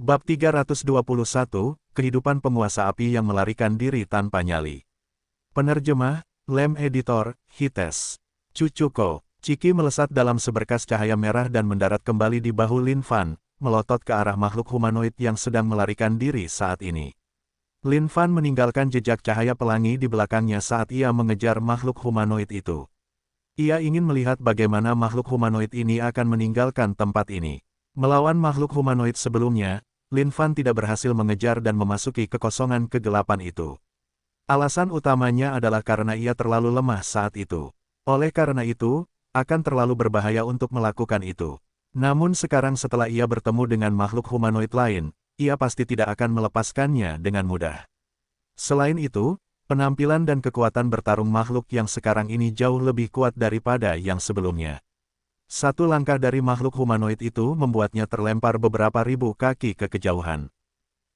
Bab 321, Kehidupan Penguasa Api yang Melarikan Diri Tanpa Nyali. Penerjemah, Lem Editor, Hites. Cucuko, Ciki melesat dalam seberkas cahaya merah dan mendarat kembali di bahu Lin Fan, melotot ke arah makhluk humanoid yang sedang melarikan diri saat ini. Lin Fan meninggalkan jejak cahaya pelangi di belakangnya saat ia mengejar makhluk humanoid itu. Ia ingin melihat bagaimana makhluk humanoid ini akan meninggalkan tempat ini. Melawan makhluk humanoid sebelumnya, Lin Fan tidak berhasil mengejar dan memasuki kekosongan kegelapan itu. Alasan utamanya adalah karena ia terlalu lemah saat itu. Oleh karena itu, akan terlalu berbahaya untuk melakukan itu. Namun sekarang setelah ia bertemu dengan makhluk humanoid lain, ia pasti tidak akan melepaskannya dengan mudah. Selain itu, penampilan dan kekuatan bertarung makhluk yang sekarang ini jauh lebih kuat daripada yang sebelumnya. Satu langkah dari makhluk humanoid itu membuatnya terlempar beberapa ribu kaki ke kejauhan.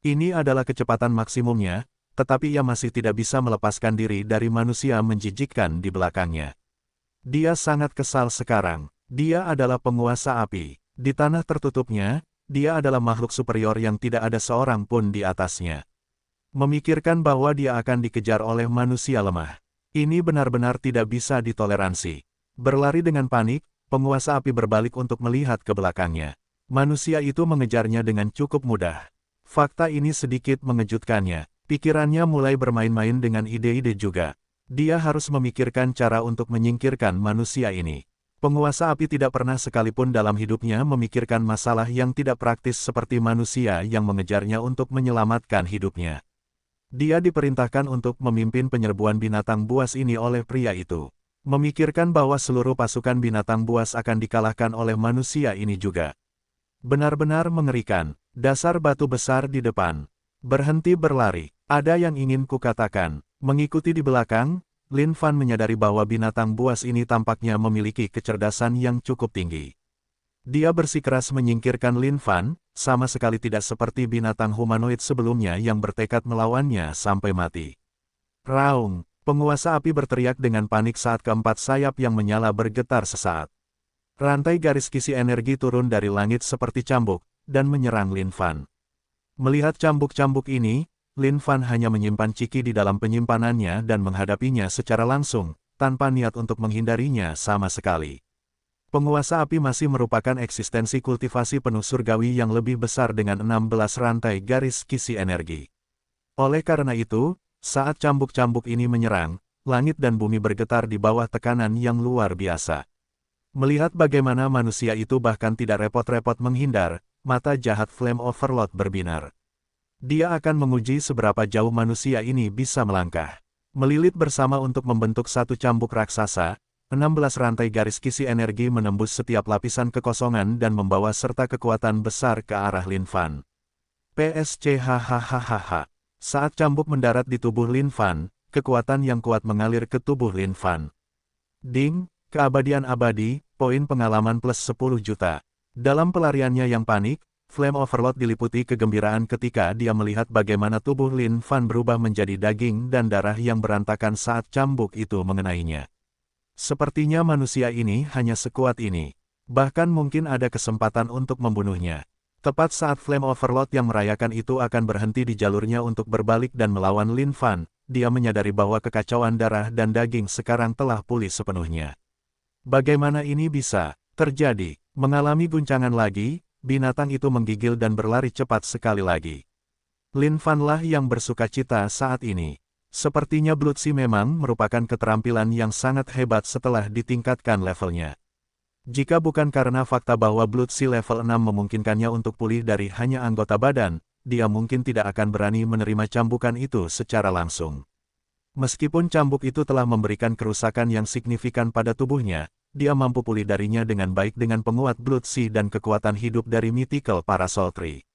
Ini adalah kecepatan maksimumnya, tetapi ia masih tidak bisa melepaskan diri dari manusia menjijikkan di belakangnya. Dia sangat kesal sekarang. Dia adalah penguasa api. Di tanah tertutupnya, dia adalah makhluk superior yang tidak ada seorang pun di atasnya. Memikirkan bahwa dia akan dikejar oleh manusia lemah. Ini benar-benar tidak bisa ditoleransi. Berlari dengan panik, penguasa api berbalik untuk melihat ke belakangnya. Manusia itu mengejarnya dengan cukup mudah. Fakta ini sedikit mengejutkannya. Pikirannya mulai bermain-main dengan ide-ide juga. Dia harus memikirkan cara untuk menyingkirkan manusia ini. Penguasa api tidak pernah sekalipun dalam hidupnya memikirkan masalah yang tidak praktis seperti manusia yang mengejarnya untuk menyelamatkan hidupnya. Dia diperintahkan untuk memimpin penyerbuan binatang buas ini oleh pria itu. Memikirkan bahwa seluruh pasukan binatang buas akan dikalahkan oleh manusia ini juga. Benar-benar mengerikan. Dasar batu besar di depan. Berhenti berlari. Ada yang ingin kukatakan. Mengikuti di belakang, Lin Fan menyadari bahwa binatang buas ini tampaknya memiliki kecerdasan yang cukup tinggi. Dia bersikeras menyingkirkan Lin Fan, sama sekali tidak seperti binatang humanoid sebelumnya yang bertekad melawannya sampai mati. Raung! Penguasa api berteriak dengan panik saat keempat sayap yang menyala bergetar sesaat. Rantai garis kisi energi turun dari langit seperti cambuk, dan menyerang Lin Fan. Melihat cambuk-cambuk ini, Lin Fan hanya menyimpan Ciki di dalam penyimpanannya dan menghadapinya secara langsung, tanpa niat untuk menghindarinya sama sekali. Penguasa api masih merupakan eksistensi kultivasi penuh surgawi yang lebih besar dengan 16 rantai garis kisi energi. Oleh karena itu, saat cambuk-cambuk ini menyerang, langit dan bumi bergetar di bawah tekanan yang luar biasa. Melihat bagaimana manusia itu bahkan tidak repot-repot menghindar, mata jahat Flame Overlord berbinar. Dia akan menguji seberapa jauh manusia ini bisa melangkah. Melilit bersama untuk membentuk satu cambuk raksasa, 16 rantai garis kisi energi menembus setiap lapisan kekosongan dan membawa serta kekuatan besar ke arah Lin Fan. PSCHHHH. Saat cambuk mendarat di tubuh Lin Fan, kekuatan yang kuat mengalir ke tubuh Lin Fan. Ding, keabadian abadi, poin pengalaman plus 10 juta. Dalam pelariannya yang panik, Flame Overlord diliputi kegembiraan ketika dia melihat bagaimana tubuh Lin Fan berubah menjadi daging dan darah yang berantakan saat cambuk itu mengenainya. Sepertinya manusia ini hanya sekuat ini. Bahkan mungkin ada kesempatan untuk membunuhnya. Tepat saat Flame Overlord yang merayakan itu akan berhenti di jalurnya untuk berbalik dan melawan Lin Fan, dia menyadari bahwa kekacauan darah dan daging sekarang telah pulih sepenuhnya. Bagaimana ini bisa terjadi? Mengalami guncangan lagi, binatang itu menggigil dan berlari cepat sekali lagi. Lin Fan lah yang bersukacita saat ini. Sepertinya Bloodsi memang merupakan keterampilan yang sangat hebat setelah ditingkatkan levelnya. Jika bukan karena fakta bahwa Bloodsi level 6 memungkinkannya untuk pulih dari hanya anggota badan, dia mungkin tidak akan berani menerima cambukan itu secara langsung. Meskipun cambuk itu telah memberikan kerusakan yang signifikan pada tubuhnya, dia mampu pulih darinya dengan baik dengan penguat Bloodsi dan kekuatan hidup dari Mythical Parasol Tree.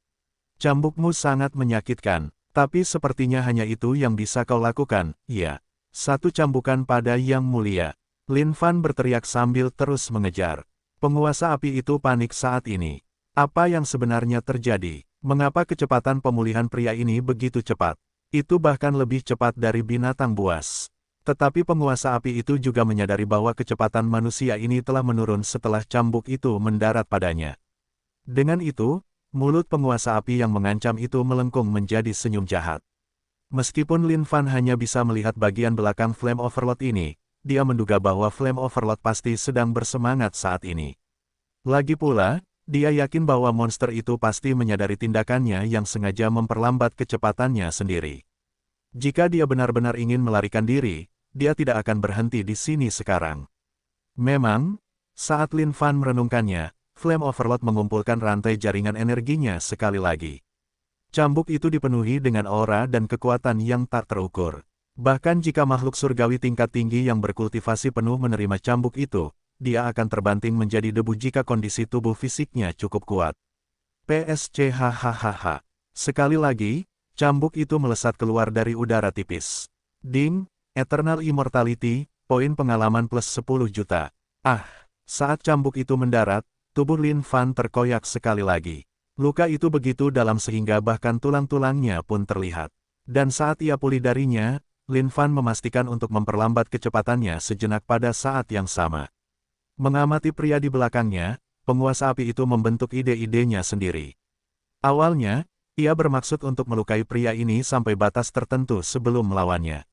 Cambukmu sangat menyakitkan, tapi sepertinya hanya itu yang bisa kau lakukan, ya. Satu cambukan pada yang mulia. Lin Fan berteriak sambil terus mengejar. Penguasa api itu panik saat ini. Apa yang sebenarnya terjadi? Mengapa kecepatan pemulihan pria ini begitu cepat? Itu bahkan lebih cepat dari binatang buas. Tetapi penguasa api itu juga menyadari bahwa kecepatan manusia ini telah menurun setelah cambuk itu mendarat padanya. Dengan itu, Mulut penguasa api yang mengancam itu melengkung menjadi senyum jahat. Meskipun Lin Fan hanya bisa melihat bagian belakang Flame Overlord ini, dia menduga bahwa Flame Overlord pasti sedang bersemangat saat ini. Lagi pula, dia yakin bahwa monster itu pasti menyadari tindakannya yang sengaja memperlambat kecepatannya sendiri. Jika dia benar-benar ingin melarikan diri, dia tidak akan berhenti di sini sekarang. Memang, saat Lin Fan merenungkannya, Flame Overlord mengumpulkan rantai jaringan energinya sekali lagi. Cambuk itu dipenuhi dengan aura dan kekuatan yang tak terukur. Bahkan jika makhluk surgawi tingkat tinggi yang berkultivasi penuh menerima cambuk itu, dia akan terbanting menjadi debu jika kondisi tubuh fisiknya cukup kuat. PSC. Sekali lagi, cambuk itu melesat keluar dari udara tipis. Ding, Eternal Immortality, poin pengalaman plus 10 juta. Saat cambuk itu mendarat, tubuh Lin Fan terkoyak sekali lagi. Luka itu begitu dalam sehingga bahkan tulang-tulangnya pun terlihat. Dan saat ia pulih darinya, Lin Fan memastikan untuk memperlambat kecepatannya sejenak pada saat yang sama. Mengamati pria di belakangnya, penguasa api itu membentuk ide-idenya sendiri. Awalnya, ia bermaksud untuk melukai pria ini sampai batas tertentu sebelum melawannya.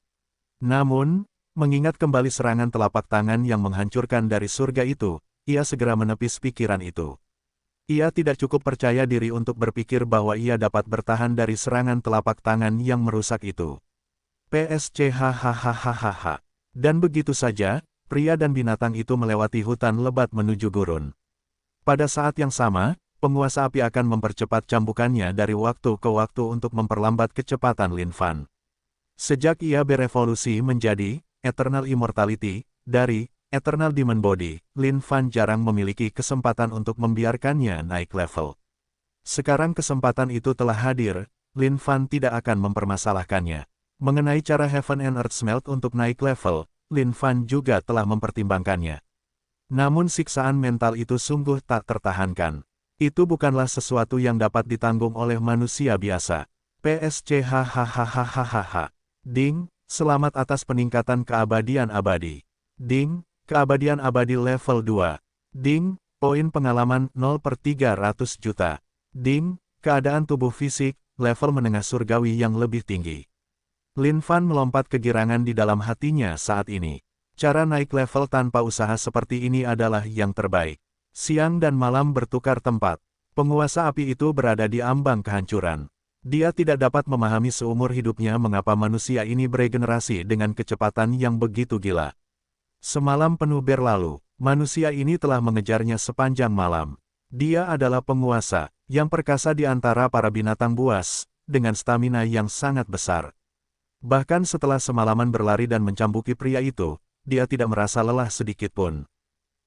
Namun, mengingat kembali serangan telapak tangan yang menghancurkan dari surga itu, ia segera menepis pikiran itu. Ia tidak cukup percaya diri untuk berpikir bahwa ia dapat bertahan dari serangan telapak tangan yang merusak itu. PSC. Dan begitu saja, pria dan binatang itu melewati hutan lebat menuju gurun. Pada saat yang sama, penguasa api akan mempercepat cambukannya dari waktu ke waktu untuk memperlambat kecepatan Lin Fan. Sejak ia berevolusi menjadi Eternal Immortality dari Eternal Demon Body, Lin Fan jarang memiliki kesempatan untuk membiarkannya naik level. Sekarang kesempatan itu telah hadir, Lin Fan tidak akan mempermasalahkannya. Mengenai cara Heaven and Earth Smelt untuk naik level, Lin Fan juga telah mempertimbangkannya. Namun siksaan mental itu sungguh tak tertahankan. Itu bukanlah sesuatu yang dapat ditanggung oleh manusia biasa. PSC. Ding, selamat atas peningkatan keabadian abadi. Ding, keabadian abadi level 2. Ding, poin pengalaman 0/300 juta. Ding, keadaan tubuh fisik, level menengah surgawi yang lebih tinggi. Lin Fan melompat kegirangan di dalam hatinya saat ini. Cara naik level tanpa usaha seperti ini adalah yang terbaik. Siang dan malam bertukar tempat. Penguasa api itu berada di ambang kehancuran. Dia tidak dapat memahami seumur hidupnya mengapa manusia ini beregenerasi dengan kecepatan yang begitu gila. Semalam penuh berlalu, manusia ini telah mengejarnya sepanjang malam. Dia adalah penguasa yang perkasa di antara para binatang buas, dengan stamina yang sangat besar. Bahkan setelah semalaman berlari dan mencambuki pria itu, dia tidak merasa lelah sedikit pun.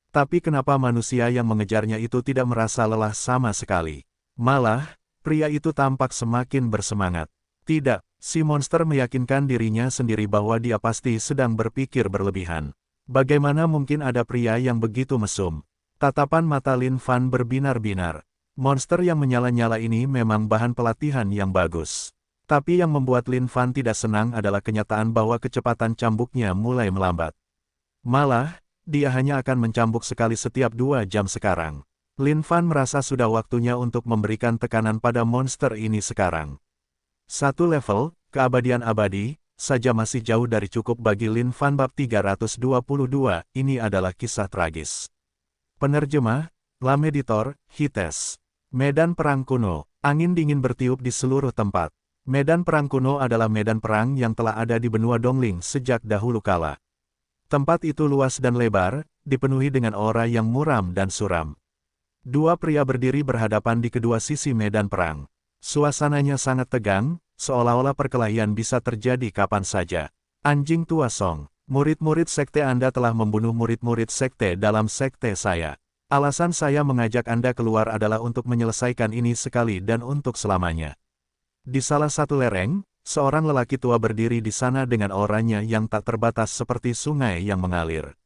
Tapi kenapa manusia yang mengejarnya itu tidak merasa lelah sama sekali? Malah, pria itu tampak semakin bersemangat. Tidak, si monster meyakinkan dirinya sendiri bahwa dia pasti sedang berpikir berlebihan. Bagaimana mungkin ada pria yang begitu mesum? Tatapan mata Lin Fan berbinar-binar. Monster yang menyala-nyala ini memang bahan pelatihan yang bagus. Tapi yang membuat Lin Fan tidak senang adalah kenyataan bahwa kecepatan cambuknya mulai melambat. Malah, dia hanya akan mencambuk sekali setiap 2 jam sekarang. Lin Fan merasa sudah waktunya untuk memberikan tekanan pada monster ini sekarang. 1 level, keabadian abadi, saja masih jauh dari cukup bagi Lin Fan bab 322, ini adalah kisah tragis. Penerjemah, Lam Editor, Hites. Medan perang kuno, angin dingin bertiup di seluruh tempat. Medan perang kuno adalah medan perang yang telah ada di benua Dongling sejak dahulu kala. Tempat itu luas dan lebar, dipenuhi dengan aura yang muram dan suram. 2 pria berdiri berhadapan di kedua sisi medan perang. Suasananya sangat tegang, seolah-olah perkelahian bisa terjadi kapan saja. Anjing tua Song, murid-murid sekte Anda telah membunuh murid-murid sekte dalam sekte saya. Alasan saya mengajak Anda keluar adalah untuk menyelesaikan ini sekali dan untuk selamanya. Di salah satu lereng, seorang lelaki tua berdiri di sana dengan auranya yang tak terbatas seperti sungai yang mengalir.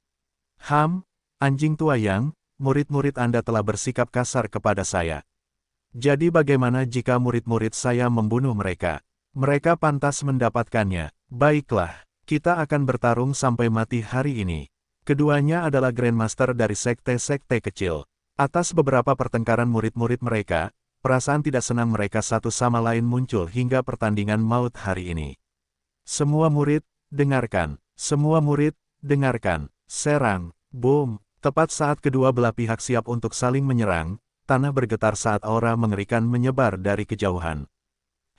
Anjing tua yang, murid-murid Anda telah bersikap kasar kepada saya. Jadi bagaimana jika murid-murid saya membunuh mereka? Mereka pantas mendapatkannya. Baiklah, kita akan bertarung sampai mati hari ini. Keduanya adalah Grandmaster dari sekte-sekte kecil. Atas beberapa pertengkaran murid-murid mereka, perasaan tidak senang mereka satu sama lain muncul hingga pertandingan maut hari ini. Semua murid, dengarkan. Semua murid, dengarkan. Serang, boom. Tepat saat kedua belah pihak siap untuk saling menyerang, tanah bergetar saat aura mengerikan menyebar dari kejauhan.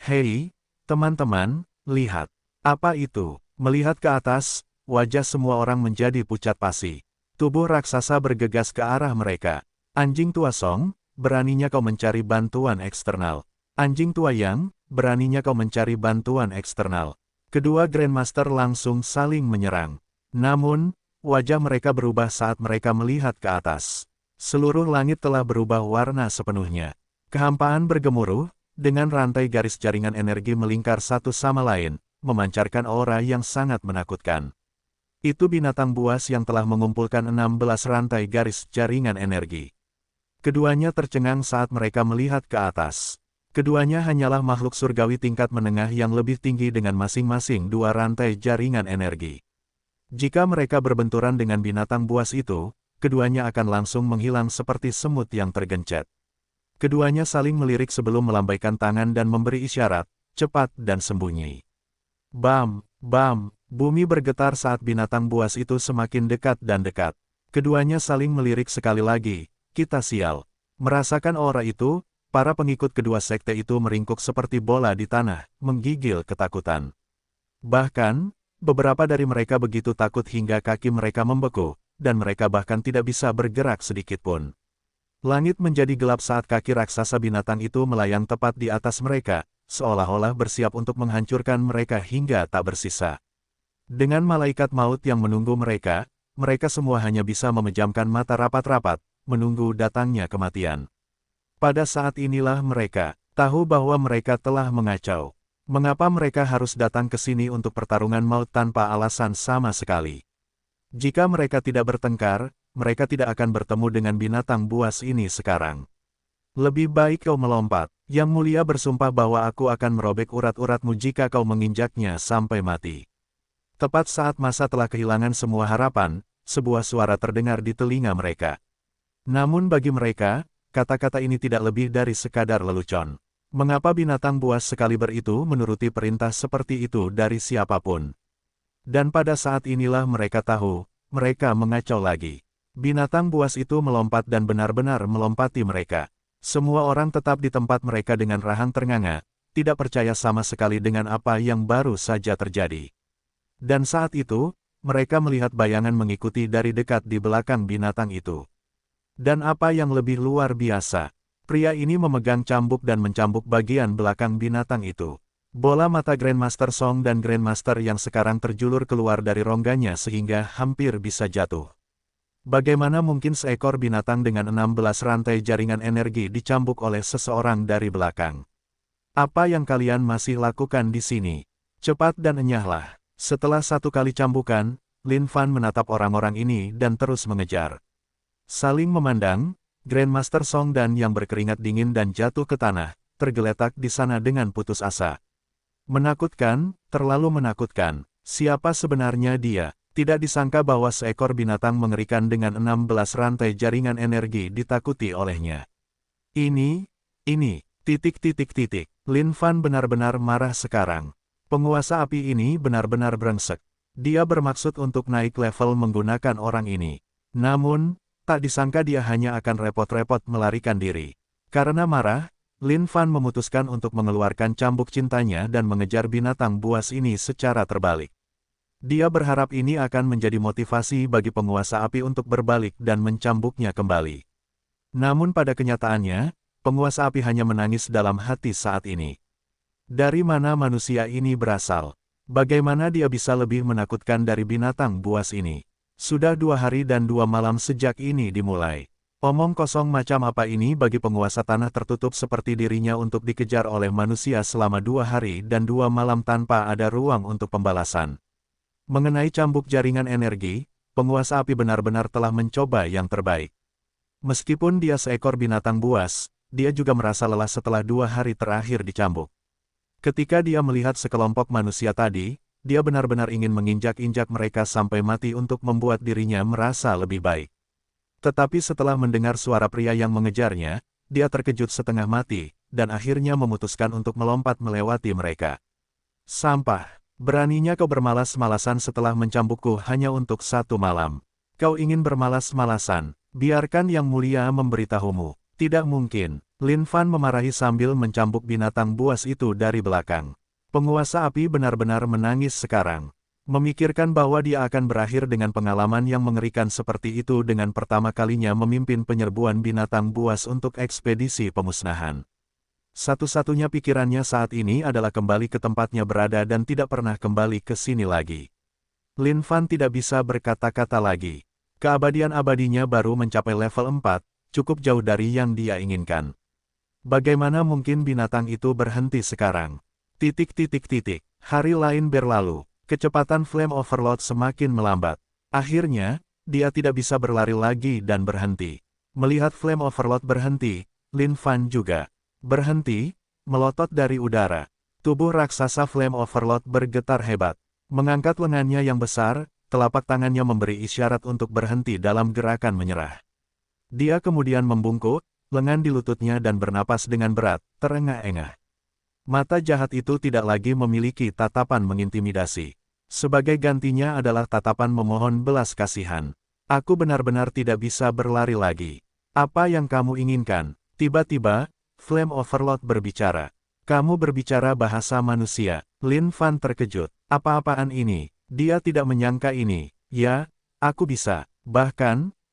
Hei, teman-teman, lihat. Apa itu? Melihat ke atas, wajah semua orang menjadi pucat pasi. Tubuh raksasa bergegas ke arah mereka. Anjing tua Song, beraninya kau mencari bantuan eksternal. Anjing tua Yang, beraninya kau mencari bantuan eksternal. Kedua Grandmaster langsung saling menyerang. Namun, wajah mereka berubah saat mereka melihat ke atas. Seluruh langit telah berubah warna sepenuhnya. Kehampaan bergemuruh, dengan rantai garis jaringan energi melingkar satu sama lain, memancarkan aura yang sangat menakutkan. Itu binatang buas yang telah mengumpulkan 16 rantai garis jaringan energi. Keduanya tercengang saat mereka melihat ke atas. Keduanya hanyalah makhluk surgawi tingkat menengah yang lebih tinggi dengan masing-masing 2 rantai jaringan energi. Jika mereka berbenturan dengan binatang buas itu, keduanya akan langsung menghilang seperti semut yang tergencet. Keduanya saling melirik sebelum melambaikan tangan dan memberi isyarat, cepat dan sembunyi. Bam, bam, bumi bergetar saat binatang buas itu semakin dekat dan dekat. Keduanya saling melirik sekali lagi, kita sial. Merasakan aura itu, para pengikut kedua sekte itu meringkuk seperti bola di tanah, menggigil ketakutan. Bahkan, beberapa dari mereka begitu takut hingga kaki mereka membeku, dan mereka bahkan tidak bisa bergerak sedikitpun. Langit menjadi gelap saat kaki raksasa binatang itu melayang tepat di atas mereka, seolah-olah bersiap untuk menghancurkan mereka hingga tak bersisa. Dengan malaikat maut yang menunggu mereka semua hanya bisa memejamkan mata rapat-rapat, menunggu datangnya kematian. Pada saat inilah mereka tahu bahwa mereka telah mengacau. Mengapa mereka harus datang ke sini untuk pertarungan maut tanpa alasan sama sekali? Jika mereka tidak bertengkar, mereka tidak akan bertemu dengan binatang buas ini sekarang. Lebih baik kau melompat. Yang Mulia bersumpah bahwa aku akan merobek urat-uratmu jika kau menginjaknya sampai mati. Tepat saat masa telah kehilangan semua harapan, sebuah suara terdengar di telinga mereka. Namun bagi mereka, kata-kata ini tidak lebih dari sekadar lelucon. Mengapa binatang buas sekaliber itu menuruti perintah seperti itu dari siapapun? Dan pada saat inilah mereka tahu, mereka mengacau lagi. Binatang buas itu melompat dan benar-benar melompati mereka. Semua orang tetap di tempat mereka dengan rahang ternganga, tidak percaya sama sekali dengan apa yang baru saja terjadi. Dan saat itu, mereka melihat bayangan mengikuti dari dekat di belakang binatang itu. Dan apa yang lebih luar biasa, pria ini memegang cambuk dan mencambuk bagian belakang binatang itu. Bola mata Grandmaster Song dan Grandmaster yang sekarang terjulur keluar dari rongganya sehingga hampir bisa jatuh. Bagaimana mungkin seekor binatang dengan 16 rantai jaringan energi dicambuk oleh seseorang dari belakang? Apa yang kalian masih lakukan di sini? Cepat dan enyahlah. Setelah satu kali cambukan, Lin Fan menatap orang-orang ini dan terus mengejar. Saling memandang, Grandmaster Song dan yang berkeringat dingin dan jatuh ke tanah, tergeletak di sana dengan putus asa. Menakutkan, terlalu menakutkan. Siapa sebenarnya dia? Tidak disangka bahwa seekor binatang mengerikan dengan 16 rantai jaringan energi ditakuti olehnya. Ini. Lin Fan benar-benar marah sekarang. Penguasa api ini benar-benar brengsek. Dia bermaksud untuk naik level menggunakan orang ini. Namun, tak disangka dia hanya akan repot-repot melarikan diri. Karena marah, Lin Fan memutuskan untuk mengeluarkan cambuk cintanya dan mengejar binatang buas ini secara terbalik. Dia berharap ini akan menjadi motivasi bagi penguasa api untuk berbalik dan mencambuknya kembali. Namun pada kenyataannya, penguasa api hanya menangis dalam hati saat ini. Dari mana manusia ini berasal? Bagaimana dia bisa lebih menakutkan dari binatang buas ini? Sudah 2 hari dan 2 malam sejak ini dimulai. Omong kosong macam apa ini bagi penguasa tanah tertutup seperti dirinya untuk dikejar oleh manusia selama 2 hari dan 2 malam tanpa ada ruang untuk pembalasan. Mengenai cambuk jaringan energi, penguasa api benar-benar telah mencoba yang terbaik. Meskipun dia seekor binatang buas, dia juga merasa lelah setelah 2 hari terakhir dicambuk. Ketika dia melihat sekelompok manusia tadi, dia benar-benar ingin menginjak-injak mereka sampai mati untuk membuat dirinya merasa lebih baik. Tetapi setelah mendengar suara pria yang mengejarnya, dia terkejut setengah mati, dan akhirnya memutuskan untuk melompat melewati mereka. Sampah! Beraninya kau bermalas-malasan setelah mencambukku hanya untuk satu malam. Kau ingin bermalas-malasan, biarkan Yang Mulia memberitahumu. Tidak mungkin. Lin Fan memarahi sambil mencambuk binatang buas itu dari belakang. Penguasa api benar-benar menangis sekarang. Memikirkan bahwa dia akan berakhir dengan pengalaman yang mengerikan seperti itu dengan pertama kalinya memimpin penyerbuan binatang buas untuk ekspedisi pemusnahan. Satu-satunya pikirannya saat ini adalah kembali ke tempatnya berada dan tidak pernah kembali ke sini lagi. Lin Fan tidak bisa berkata-kata lagi. Keabadian abadinya baru mencapai level 4, cukup jauh dari yang dia inginkan. Bagaimana mungkin binatang itu berhenti sekarang? Hari lain berlalu, kecepatan Flame Overload semakin melambat. Akhirnya, dia tidak bisa berlari lagi dan berhenti. Melihat Flame Overload berhenti, Lin Fan juga berhenti, melotot dari udara. Tubuh raksasa Flame Overload bergetar hebat. Mengangkat lengannya yang besar, telapak tangannya memberi isyarat untuk berhenti dalam gerakan menyerah. Dia kemudian membungkuk, lengan di lututnya dan bernapas dengan berat, terengah-engah. Mata jahat itu tidak lagi memiliki tatapan mengintimidasi. Sebagai gantinya adalah tatapan memohon belas kasihan. Aku benar-benar tidak bisa berlari lagi. Apa yang kamu inginkan? Tiba-tiba, Flame Overload berbicara. Kamu berbicara bahasa manusia. Lin Fan terkejut. Apa-apaan ini? Dia tidak menyangka ini. Ya, aku bisa.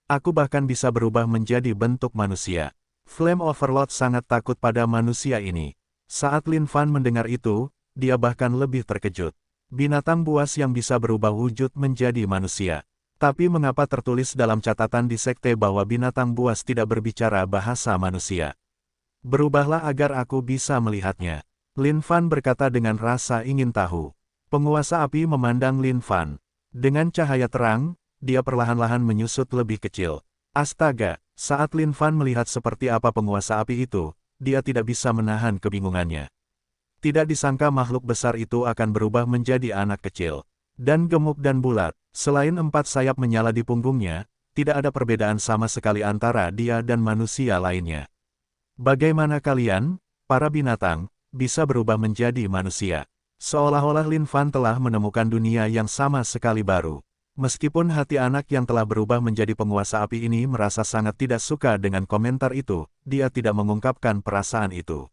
Aku bahkan bisa berubah menjadi bentuk manusia. Flame Overload sangat takut pada manusia ini. Saat Lin Fan mendengar itu, dia bahkan lebih terkejut. Binatang buas yang bisa berubah wujud menjadi manusia. Tapi mengapa tertulis dalam catatan di sekte bahwa binatang buas tidak berbicara bahasa manusia? Berubahlah agar aku bisa melihatnya. Lin Fan berkata dengan rasa ingin tahu. Penguasa api memandang Lin Fan. Dengan cahaya terang, dia perlahan-lahan menyusut lebih kecil. Astaga, saat Lin Fan melihat seperti apa penguasa api itu, dia tidak bisa menahan kebingungannya. Tidak disangka makhluk besar itu akan berubah menjadi anak kecil. Dan gemuk dan bulat, selain 4 sayap menyala di punggungnya, tidak ada perbedaan sama sekali antara dia dan manusia lainnya. Bagaimana kalian, para binatang, bisa berubah menjadi manusia? Seolah-olah Lin Fan telah menemukan dunia yang sama sekali baru. Meskipun hati anak yang telah berubah menjadi penguasa api ini merasa sangat tidak suka dengan komentar itu, dia tidak mengungkapkan perasaan itu.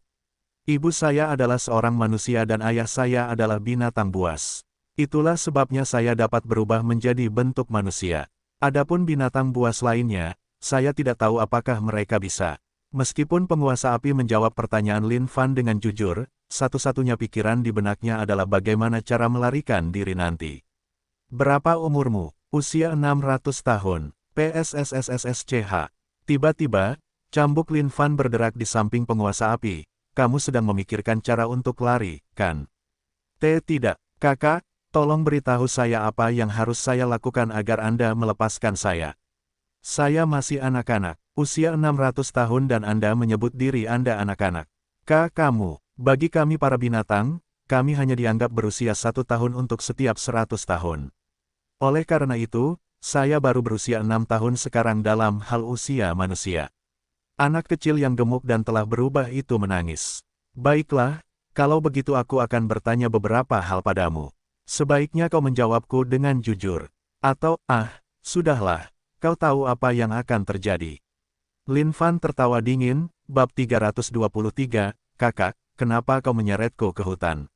Ibu saya adalah seorang manusia dan ayah saya adalah binatang buas. Itulah sebabnya saya dapat berubah menjadi bentuk manusia. Adapun binatang buas lainnya, saya tidak tahu apakah mereka bisa. Meskipun penguasa api menjawab pertanyaan Lin Fan dengan jujur, satu-satunya pikiran di benaknya adalah bagaimana cara melarikan diri nanti. Berapa umurmu? Usia 600 tahun. PSSSSCH. Tiba-tiba, cambuk Lin Fan berderak di samping penguasa api. Kamu sedang memikirkan cara untuk lari, kan? Tidak, kakak, tolong beritahu saya apa yang harus saya lakukan agar Anda melepaskan saya. Saya masih anak-anak, usia 600 tahun dan Anda menyebut diri Anda anak-anak. Kamu, bagi kami para binatang, kami hanya dianggap berusia 1 tahun untuk setiap 100 tahun. Oleh karena itu, saya baru berusia 6 tahun sekarang dalam hal usia manusia. Anak kecil yang gemuk dan telah berubah itu menangis. Baiklah, kalau begitu aku akan bertanya beberapa hal padamu. Sebaiknya kau menjawabku dengan jujur. Atau, sudahlah, kau tahu apa yang akan terjadi. Lin Fan tertawa dingin, bab 323, kakak, kenapa kau menyeretku ke hutan?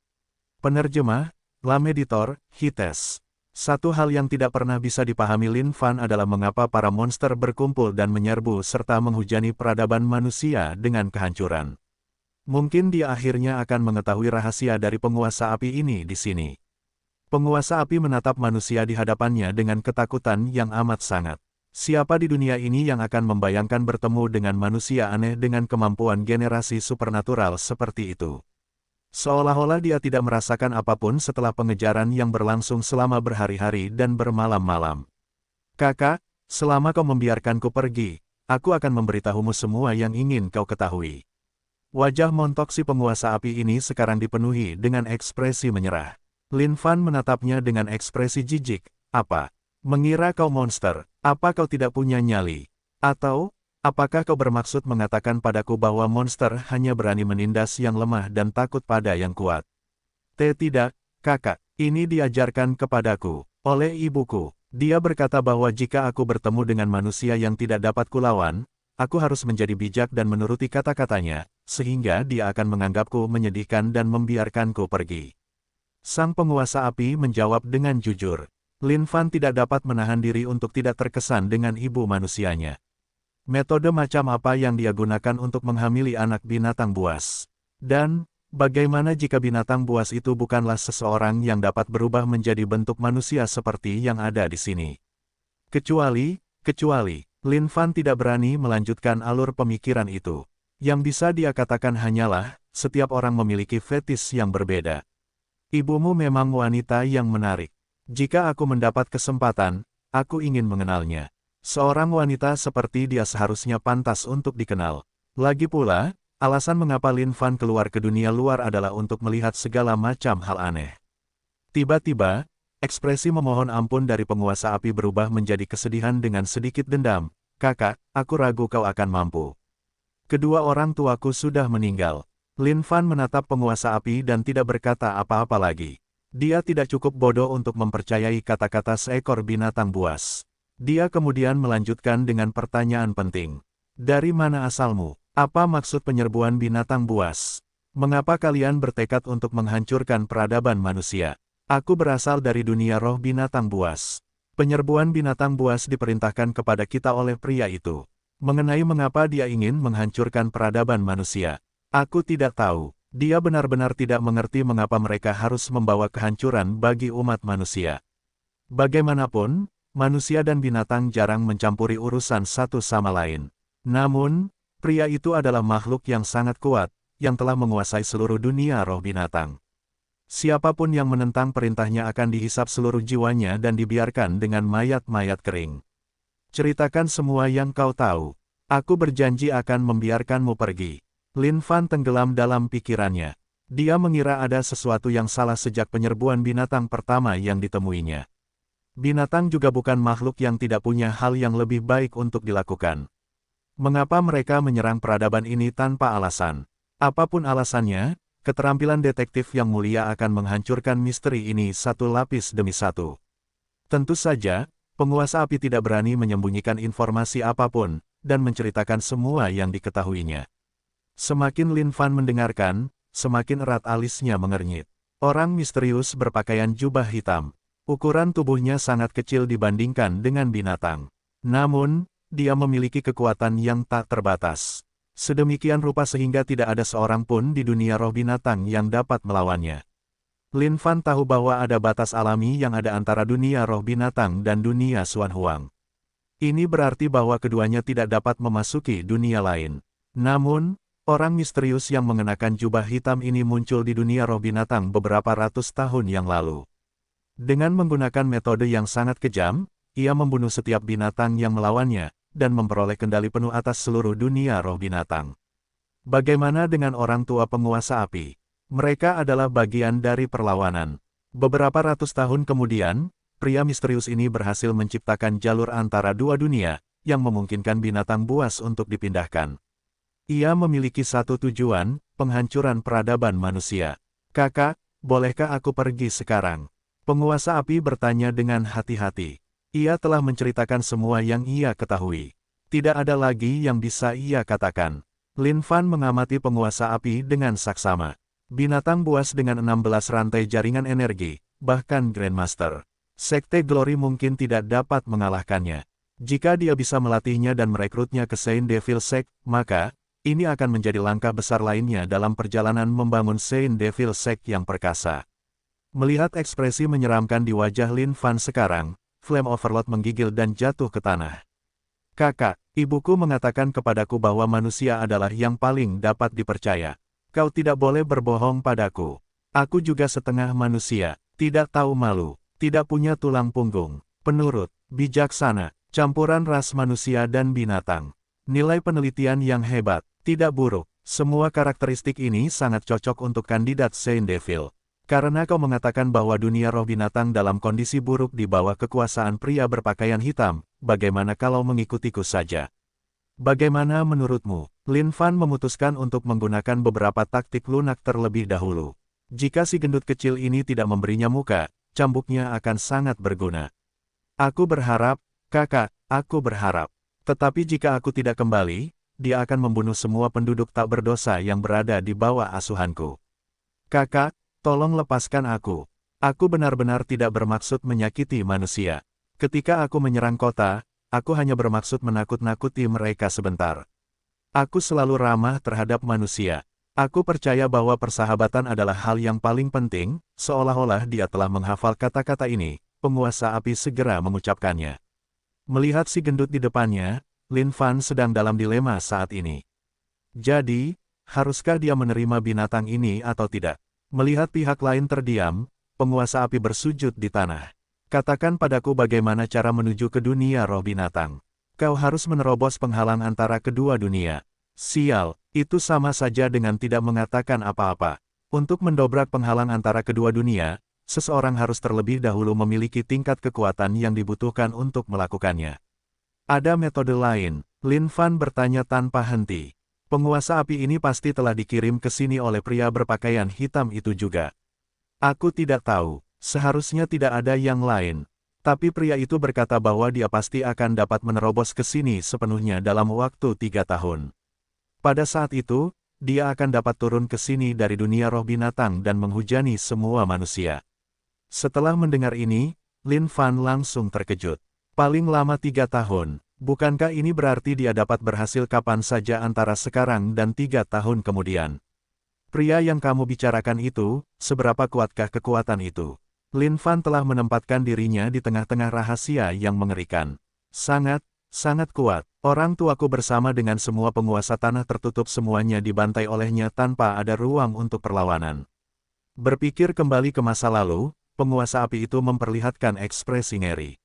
Penerjemah, Lam Editor, Hites. Satu hal yang tidak pernah bisa dipahami Lin Fan adalah mengapa para monster berkumpul dan menyerbu serta menghujani peradaban manusia dengan kehancuran. Mungkin dia akhirnya akan mengetahui rahasia dari penguasa api ini di sini. Penguasa api menatap manusia di hadapannya dengan ketakutan yang amat sangat. Siapa di dunia ini yang akan membayangkan bertemu dengan manusia aneh dengan kemampuan generasi supernatural seperti itu? Seolah-olah dia tidak merasakan apapun setelah pengejaran yang berlangsung selama berhari-hari dan bermalam-malam. Kakak, selama kau membiarkanku pergi, aku akan memberitahumu semua yang ingin kau ketahui. Wajah montok si penguasa api ini sekarang dipenuhi dengan ekspresi menyerah. Lin Fan menatapnya dengan ekspresi jijik. Apa? Mengira kau monster? Apa kau tidak punya nyali? Atau Apakah kau bermaksud mengatakan padaku bahwa monster hanya berani menindas yang lemah dan takut pada yang kuat? Tidak, kakak. Ini diajarkan kepadaku oleh ibuku. Dia berkata bahwa jika aku bertemu dengan manusia yang tidak dapat kulawan, aku harus menjadi bijak dan menuruti kata-katanya, sehingga dia akan menganggapku menyedihkan dan membiarkanku pergi. Sang penguasa api menjawab dengan jujur. Lin Fan tidak dapat menahan diri untuk tidak terkesan dengan ibu manusianya. Metode macam apa yang dia gunakan untuk menghamili anak binatang buas? Dan, bagaimana jika binatang buas itu bukanlah seseorang yang dapat berubah menjadi bentuk manusia seperti yang ada di sini? Kecuali, Lin Fan tidak berani melanjutkan alur pemikiran itu. Yang bisa dia katakan hanyalah, setiap orang memiliki fetis yang berbeda. Ibumu memang wanita yang menarik. Jika aku mendapat kesempatan, aku ingin mengenalnya. Seorang wanita seperti dia seharusnya pantas untuk dikenal. Lagi pula, alasan mengapa Lin Fan keluar ke dunia luar adalah untuk melihat segala macam hal aneh. Tiba-tiba, ekspresi memohon ampun dari penguasa api berubah menjadi kesedihan dengan sedikit dendam. Kakak, aku ragu kau akan mampu. Kedua orang tuaku sudah meninggal. Lin Fan menatap penguasa api dan tidak berkata apa-apa lagi. Dia tidak cukup bodoh untuk mempercayai kata-kata seekor binatang buas. Dia kemudian melanjutkan dengan pertanyaan penting. Dari mana asalmu? Apa maksud penyerbuan binatang buas? Mengapa kalian bertekad untuk menghancurkan peradaban manusia? Aku berasal dari dunia roh binatang buas. Penyerbuan binatang buas diperintahkan kepada kita oleh pria itu. Mengenai mengapa dia ingin menghancurkan peradaban manusia, aku tidak tahu. Dia benar-benar tidak mengerti mengapa mereka harus membawa kehancuran bagi umat manusia. Bagaimanapun, manusia dan binatang jarang mencampuri urusan satu sama lain. Namun, pria itu adalah makhluk yang sangat kuat, yang telah menguasai seluruh dunia roh binatang. Siapapun yang menentang perintahnya akan dihisap seluruh jiwanya dan dibiarkan dengan mayat-mayat kering. Ceritakan semua yang kau tahu. Aku berjanji akan membiarkanmu pergi. Lin Fan tenggelam dalam pikirannya. Dia mengira ada sesuatu yang salah sejak penyerbuan binatang pertama yang ditemuinya. Binatang juga bukan makhluk yang tidak punya hal yang lebih baik untuk dilakukan. Mengapa mereka menyerang peradaban ini tanpa alasan? Apapun alasannya, keterampilan detektif yang mulia akan menghancurkan misteri ini satu lapis demi satu. Tentu saja, penguasa api tidak berani menyembunyikan informasi apapun, dan menceritakan semua yang diketahuinya. Semakin Lin Fan mendengarkan, semakin erat alisnya mengernyit. Orang misterius berpakaian jubah hitam. Ukuran tubuhnya sangat kecil dibandingkan dengan binatang. Namun, dia memiliki kekuatan yang tak terbatas. Sedemikian rupa sehingga tidak ada seorang pun di dunia roh binatang yang dapat melawannya. Lin Fan tahu bahwa ada batas alami yang ada antara dunia roh binatang dan dunia Xuan Huang. Ini berarti bahwa keduanya tidak dapat memasuki dunia lain. Namun, orang misterius yang mengenakan jubah hitam ini muncul di dunia roh binatang beberapa ratus tahun yang lalu. Dengan menggunakan metode yang sangat kejam, ia membunuh setiap binatang yang melawannya, dan memperoleh kendali penuh atas seluruh dunia roh binatang. Bagaimana dengan orang tua penguasa api? Mereka adalah bagian dari perlawanan. Beberapa ratus tahun kemudian, pria misterius ini berhasil menciptakan jalur antara dua dunia, yang memungkinkan binatang buas untuk dipindahkan. Ia memiliki satu tujuan, penghancuran peradaban manusia. Kakak, bolehkah aku pergi sekarang? Penguasa api bertanya dengan hati-hati. Ia telah menceritakan semua yang ia ketahui. Tidak ada lagi yang bisa ia katakan. Lin Fan mengamati penguasa api dengan saksama. Binatang buas dengan 16 rantai jaringan energi, bahkan Grandmaster Sekte Glory mungkin tidak dapat mengalahkannya. Jika dia bisa melatihnya dan merekrutnya ke Saint Devil Sect, maka ini akan menjadi langkah besar lainnya dalam perjalanan membangun Saint Devil Sect yang perkasa. Melihat ekspresi menyeramkan di wajah Lin Fan sekarang, Flame Overlord menggigil dan jatuh ke tanah. Kakak, ibuku mengatakan kepadaku bahwa manusia adalah yang paling dapat dipercaya. Kau tidak boleh berbohong padaku. Aku juga setengah manusia, tidak tahu malu, tidak punya tulang punggung, penurut, bijaksana, campuran ras manusia dan binatang. Nilai penelitian yang hebat, tidak buruk. Semua karakteristik ini sangat cocok untuk kandidat Saint Devil. Karena kau mengatakan bahwa dunia roh binatang dalam kondisi buruk di bawah kekuasaan pria berpakaian hitam, bagaimana kalau mengikutiku saja? Bagaimana menurutmu? Lin Fan memutuskan untuk menggunakan beberapa taktik lunak terlebih dahulu. Jika si gendut kecil ini tidak memberinya muka, cambuknya akan sangat berguna. Aku berharap, kakak, aku berharap. Tetapi jika aku tidak kembali, dia akan membunuh semua penduduk tak berdosa yang berada di bawah asuhanku. Kakak, tolong lepaskan aku. Aku benar-benar tidak bermaksud menyakiti manusia. Ketika aku menyerang kota, aku hanya bermaksud menakut-nakuti mereka sebentar. Aku selalu ramah terhadap manusia. Aku percaya bahwa persahabatan adalah hal yang paling penting, seolah-olah dia telah menghafal kata-kata ini. Penguasa api segera mengucapkannya. Melihat si gendut di depannya, Lin Fan sedang dalam dilema saat ini. Jadi, haruskah dia menerima binatang ini atau tidak? Melihat pihak lain terdiam, penguasa api bersujud di tanah. Katakan padaku bagaimana cara menuju ke dunia roh binatang. Kau harus menerobos penghalang antara kedua dunia. Sial, itu sama saja dengan tidak mengatakan apa-apa. Untuk mendobrak penghalang antara kedua dunia, seseorang harus terlebih dahulu memiliki tingkat kekuatan yang dibutuhkan untuk melakukannya. Ada metode lain, Lin Fan bertanya tanpa henti. Penguasa api ini pasti telah dikirim ke sini oleh pria berpakaian hitam itu juga. Aku tidak tahu, seharusnya tidak ada yang lain. Tapi pria itu berkata bahwa dia pasti akan dapat menerobos ke sini sepenuhnya dalam waktu 3 tahun. Pada saat itu, dia akan dapat turun ke sini dari dunia roh binatang dan menghujani semua manusia. Setelah mendengar ini, Lin Fan langsung terkejut. Paling lama 3 tahun, bukankah ini berarti dia dapat berhasil kapan saja antara sekarang dan 3 tahun kemudian? Pria yang kamu bicarakan itu, seberapa kuatkah kekuatan itu? Lin Fan telah menempatkan dirinya di tengah-tengah rahasia yang mengerikan. Sangat, sangat kuat. Orang tuaku bersama dengan semua penguasa tanah tertutup semuanya dibantai olehnya tanpa ada ruang untuk perlawanan. Berpikir kembali ke masa lalu, penguasa api itu memperlihatkan ekspresi ngeri.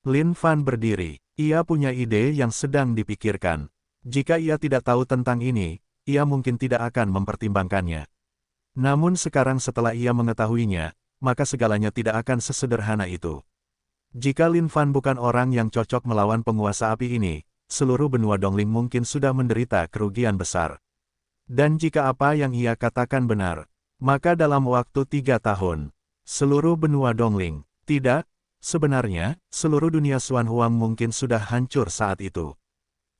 Lin Fan berdiri. Ia punya ide yang sedang dipikirkan. Jika ia tidak tahu tentang ini, ia mungkin tidak akan mempertimbangkannya. Namun sekarang setelah ia mengetahuinya, maka segalanya tidak akan sesederhana itu. Jika Lin Fan bukan orang yang cocok melawan penguasa api ini, seluruh benua Dongling mungkin sudah menderita kerugian besar. Dan jika apa yang ia katakan benar, maka dalam waktu 3 tahun, seluruh benua Dongling, tidak, sebenarnya, seluruh dunia Xuan Huang mungkin sudah hancur saat itu.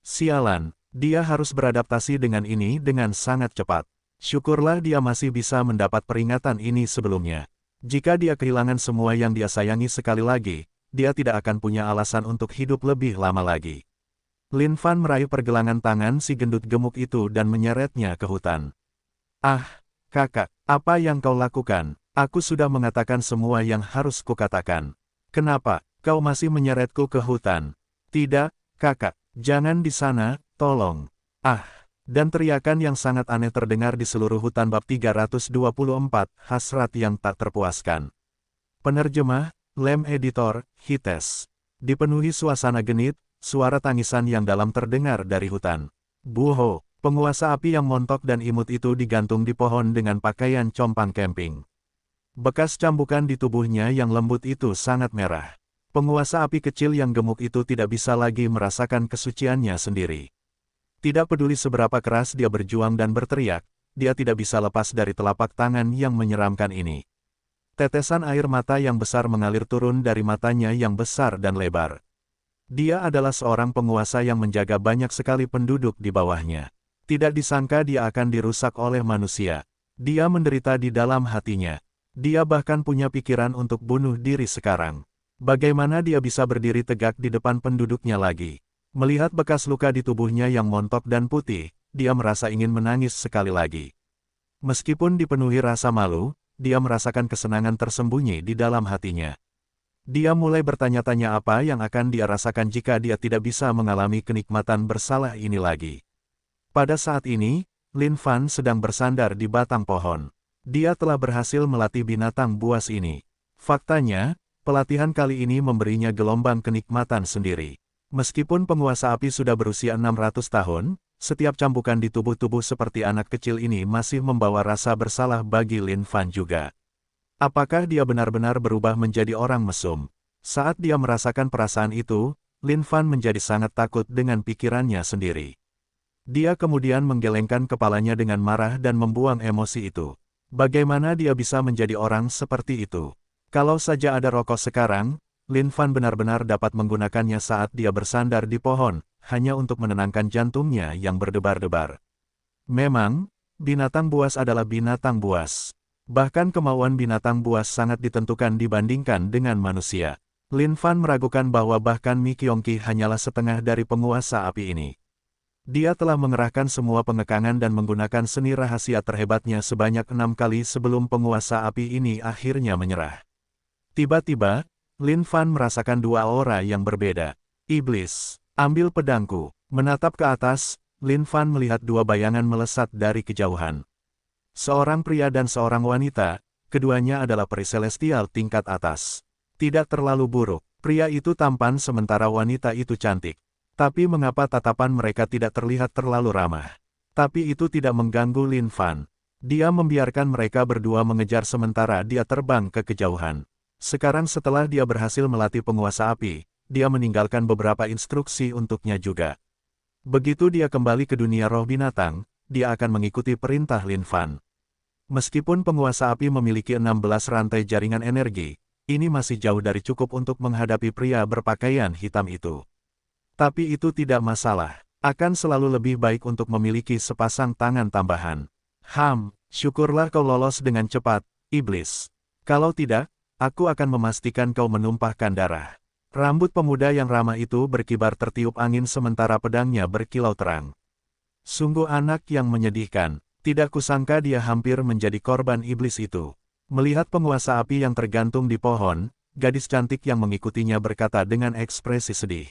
Sialan, dia harus beradaptasi dengan ini dengan sangat cepat. Syukurlah dia masih bisa mendapat peringatan ini sebelumnya. Jika dia kehilangan semua yang dia sayangi sekali lagi, dia tidak akan punya alasan untuk hidup lebih lama lagi. Lin Fan meraih pergelangan tangan si gendut gemuk itu dan menyeretnya ke hutan. Ah, kakak, apa yang kau lakukan? Aku sudah mengatakan semua yang harus kukatakan. Kenapa, kau masih menyeretku ke hutan? Tidak, kakak, jangan di sana, tolong. Ah, dan teriakan yang sangat aneh terdengar di seluruh hutan bab 324, hasrat yang tak terpuaskan. Penerjemah, Lem Editor, Hites. Dipenuhi suasana genit, suara tangisan yang dalam terdengar dari hutan. Buho, penguasa api yang montok dan imut itu digantung di pohon dengan pakaian compang camping. Bekas cambukan di tubuhnya yang lembut itu sangat merah. Penguasa api kecil yang gemuk itu tidak bisa lagi merasakan kesuciannya sendiri. Tidak peduli seberapa keras dia berjuang dan berteriak, dia tidak bisa lepas dari telapak tangan yang menyeramkan ini. Tetesan air mata yang besar mengalir turun dari matanya yang besar dan lebar. Dia adalah seorang penguasa yang menjaga banyak sekali penduduk di bawahnya. Tidak disangka dia akan dirusak oleh manusia. Dia menderita di dalam hatinya. Dia bahkan punya pikiran untuk bunuh diri sekarang. Bagaimana dia bisa berdiri tegak di depan penduduknya lagi? Melihat bekas luka di tubuhnya yang montok dan putih, dia merasa ingin menangis sekali lagi. Meskipun dipenuhi rasa malu, dia merasakan kesenangan tersembunyi di dalam hatinya. Dia mulai bertanya-tanya apa yang akan dia rasakan jika dia tidak bisa mengalami kenikmatan bersalah ini lagi. Pada saat ini, Lin Fan sedang bersandar di batang pohon. Dia telah berhasil melatih binatang buas ini. Faktanya, pelatihan kali ini memberinya gelombang kenikmatan sendiri. Meskipun penguasa api sudah berusia 600 tahun, setiap cambukan di tubuh-tubuh seperti anak kecil ini masih membawa rasa bersalah bagi Lin Fan juga. Apakah dia benar-benar berubah menjadi orang mesum? Saat dia merasakan perasaan itu, Lin Fan menjadi sangat takut dengan pikirannya sendiri. Dia kemudian menggelengkan kepalanya dengan marah dan membuang emosi itu. Bagaimana dia bisa menjadi orang seperti itu? Kalau saja ada rokok sekarang, Lin Fan benar-benar dapat menggunakannya saat dia bersandar di pohon, hanya untuk menenangkan jantungnya yang berdebar-debar. Memang, binatang buas adalah binatang buas. Bahkan kemauan binatang buas sangat ditentukan dibandingkan dengan manusia. Lin Fan meragukan bahwa bahkan Mi Qiongqi hanyalah setengah dari penguasa api ini. Dia telah mengerahkan semua pengekangan dan menggunakan seni rahasia terhebatnya sebanyak 6 kali sebelum penguasa api ini akhirnya menyerah. Tiba-tiba, Lin Fan merasakan dua aura yang berbeda. Iblis, ambil pedangku. Menatap ke atas, Lin Fan melihat dua bayangan melesat dari kejauhan. Seorang pria dan seorang wanita, keduanya adalah peri celestial tingkat atas. Tidak terlalu buruk, pria itu tampan sementara wanita itu cantik. Tapi mengapa tatapan mereka tidak terlihat terlalu ramah? Tapi itu tidak mengganggu Lin Fan. Dia membiarkan mereka berdua mengejar sementara dia terbang ke kejauhan. Sekarang setelah dia berhasil melatih penguasa api, dia meninggalkan beberapa instruksi untuknya juga. Begitu dia kembali ke dunia roh binatang, dia akan mengikuti perintah Lin Fan. Meskipun penguasa api memiliki 16 rantai jaringan energi, ini masih jauh dari cukup untuk menghadapi pria berpakaian hitam itu. Tapi itu tidak masalah, akan selalu lebih baik untuk memiliki sepasang tangan tambahan. Syukurlah kau lolos dengan cepat, iblis. Kalau tidak, aku akan memastikan kau menumpahkan darah. Rambut pemuda yang ramah itu berkibar tertiup angin sementara pedangnya berkilau terang. Sungguh anak yang menyedihkan. Tidak kusangka dia hampir menjadi korban iblis itu. Melihat penguasa api yang tergantung di pohon, gadis cantik yang mengikutinya berkata dengan ekspresi sedih.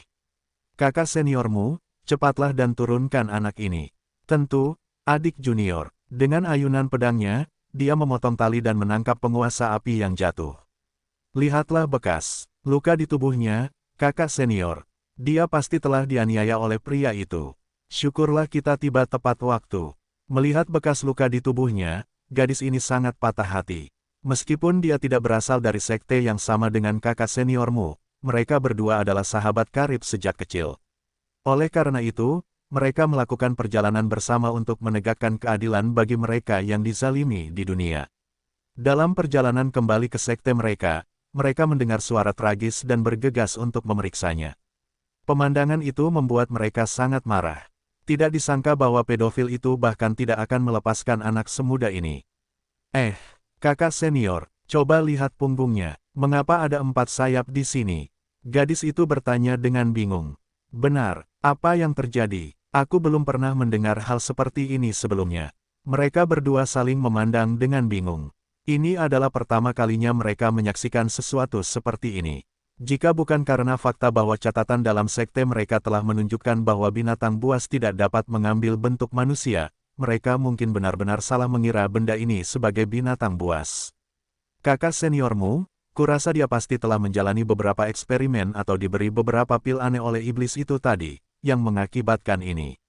Kakak seniormu, cepatlah dan turunkan anak ini. Tentu, adik junior. Dengan ayunan pedangnya, dia memotong tali dan menangkap penguasa api yang jatuh. Lihatlah bekas luka di tubuhnya, kakak senior. Dia pasti telah dianiaya oleh pria itu. Syukurlah kita tiba tepat waktu. Melihat bekas luka di tubuhnya, gadis ini sangat patah hati. Meskipun dia tidak berasal dari sekte yang sama dengan kakak seniormu, mereka berdua adalah sahabat karib sejak kecil. Oleh karena itu, mereka melakukan perjalanan bersama untuk menegakkan keadilan bagi mereka yang dizalimi di dunia. Dalam perjalanan kembali ke sekte mereka mendengar suara tragis dan bergegas untuk memeriksanya. Pemandangan itu membuat mereka sangat marah. Tidak disangka bahwa pedofil itu bahkan tidak akan melepaskan anak semuda ini. Kakak senior, coba lihat punggungnya. Mengapa ada 4 sayap di sini? Gadis itu bertanya dengan bingung. Benar, apa yang terjadi? Aku belum pernah mendengar hal seperti ini sebelumnya. Mereka berdua saling memandang dengan bingung. Ini adalah pertama kalinya mereka menyaksikan sesuatu seperti ini. Jika bukan karena fakta bahwa catatan dalam sekte mereka telah menunjukkan bahwa binatang buas tidak dapat mengambil bentuk manusia, mereka mungkin benar-benar salah mengira benda ini sebagai binatang buas. Kakak seniormu, kurasa dia pasti telah menjalani beberapa eksperimen atau diberi beberapa pil aneh oleh iblis itu tadi, yang mengakibatkan ini.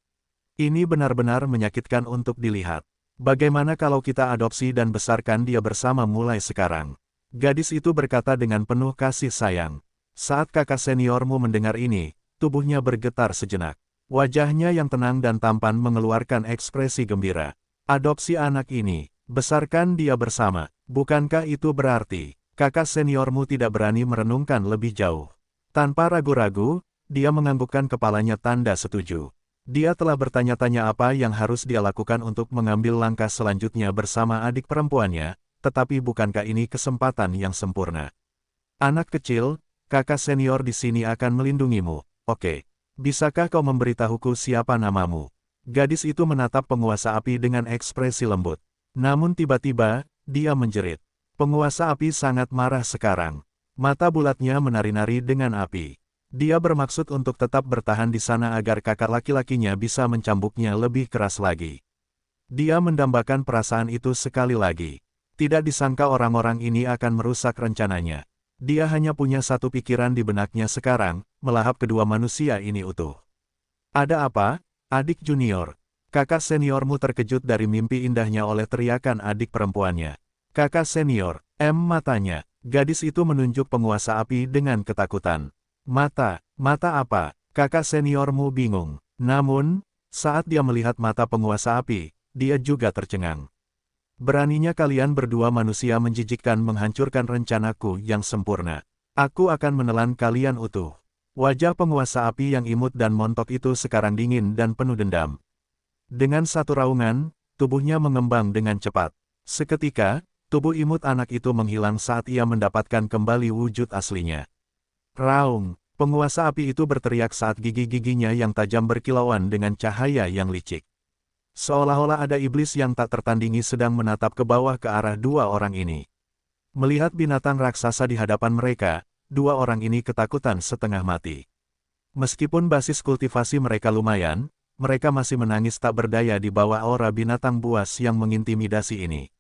Ini benar-benar menyakitkan untuk dilihat. Bagaimana kalau kita adopsi dan besarkan dia bersama mulai sekarang? Gadis itu berkata dengan penuh kasih sayang. Saat kakak seniormu mendengar ini, tubuhnya bergetar sejenak. Wajahnya yang tenang dan tampan mengeluarkan ekspresi gembira. Adopsi anak ini, besarkan dia bersama. Bukankah itu berarti, kakak seniormu tidak berani merenungkan lebih jauh? Tanpa ragu-ragu, dia menganggukkan kepalanya tanda setuju. Dia telah bertanya-tanya apa yang harus dia lakukan untuk mengambil langkah selanjutnya bersama adik perempuannya. Tetapi bukankah ini kesempatan yang sempurna? Anak kecil, kakak senior di sini akan melindungimu. Oke, bisakah kau memberitahuku siapa namamu? Gadis itu menatap penguasa api dengan ekspresi lembut. Namun tiba-tiba, dia menjerit. Penguasa api sangat marah sekarang. Mata bulatnya menari-nari dengan api. Dia bermaksud untuk tetap bertahan di sana agar kakak laki-lakinya bisa mencambuknya lebih keras lagi. Dia mendambakan perasaan itu sekali lagi. Tidak disangka orang-orang ini akan merusak rencananya. Dia hanya punya satu pikiran di benaknya sekarang, melahap kedua manusia ini utuh. Ada apa, adik junior? Kakak seniormu terkejut dari mimpi indahnya oleh teriakan adik perempuannya. Kakak senior, matanya. Gadis itu menunjuk penguasa api dengan ketakutan. Mata apa? Kakak seniormu bingung. Namun, saat dia melihat mata penguasa api, dia juga tercengang. Beraninya kalian berdua manusia menjijikkan menghancurkan rencanaku yang sempurna. Aku akan menelan kalian utuh. Wajah penguasa api yang imut dan montok itu sekarang dingin dan penuh dendam. Dengan satu raungan, tubuhnya mengembang dengan cepat. Seketika, tubuh imut anak itu menghilang saat ia mendapatkan kembali wujud aslinya. Raung, penguasa api itu berteriak saat gigi-giginya yang tajam berkilauan dengan cahaya yang licik. Seolah-olah ada iblis yang tak tertandingi sedang menatap ke bawah ke arah dua orang ini. Melihat binatang raksasa di hadapan mereka, dua orang ini ketakutan setengah mati. Meskipun basis kultivasi mereka lumayan, mereka masih menangis tak berdaya di bawah aura binatang buas yang mengintimidasi ini.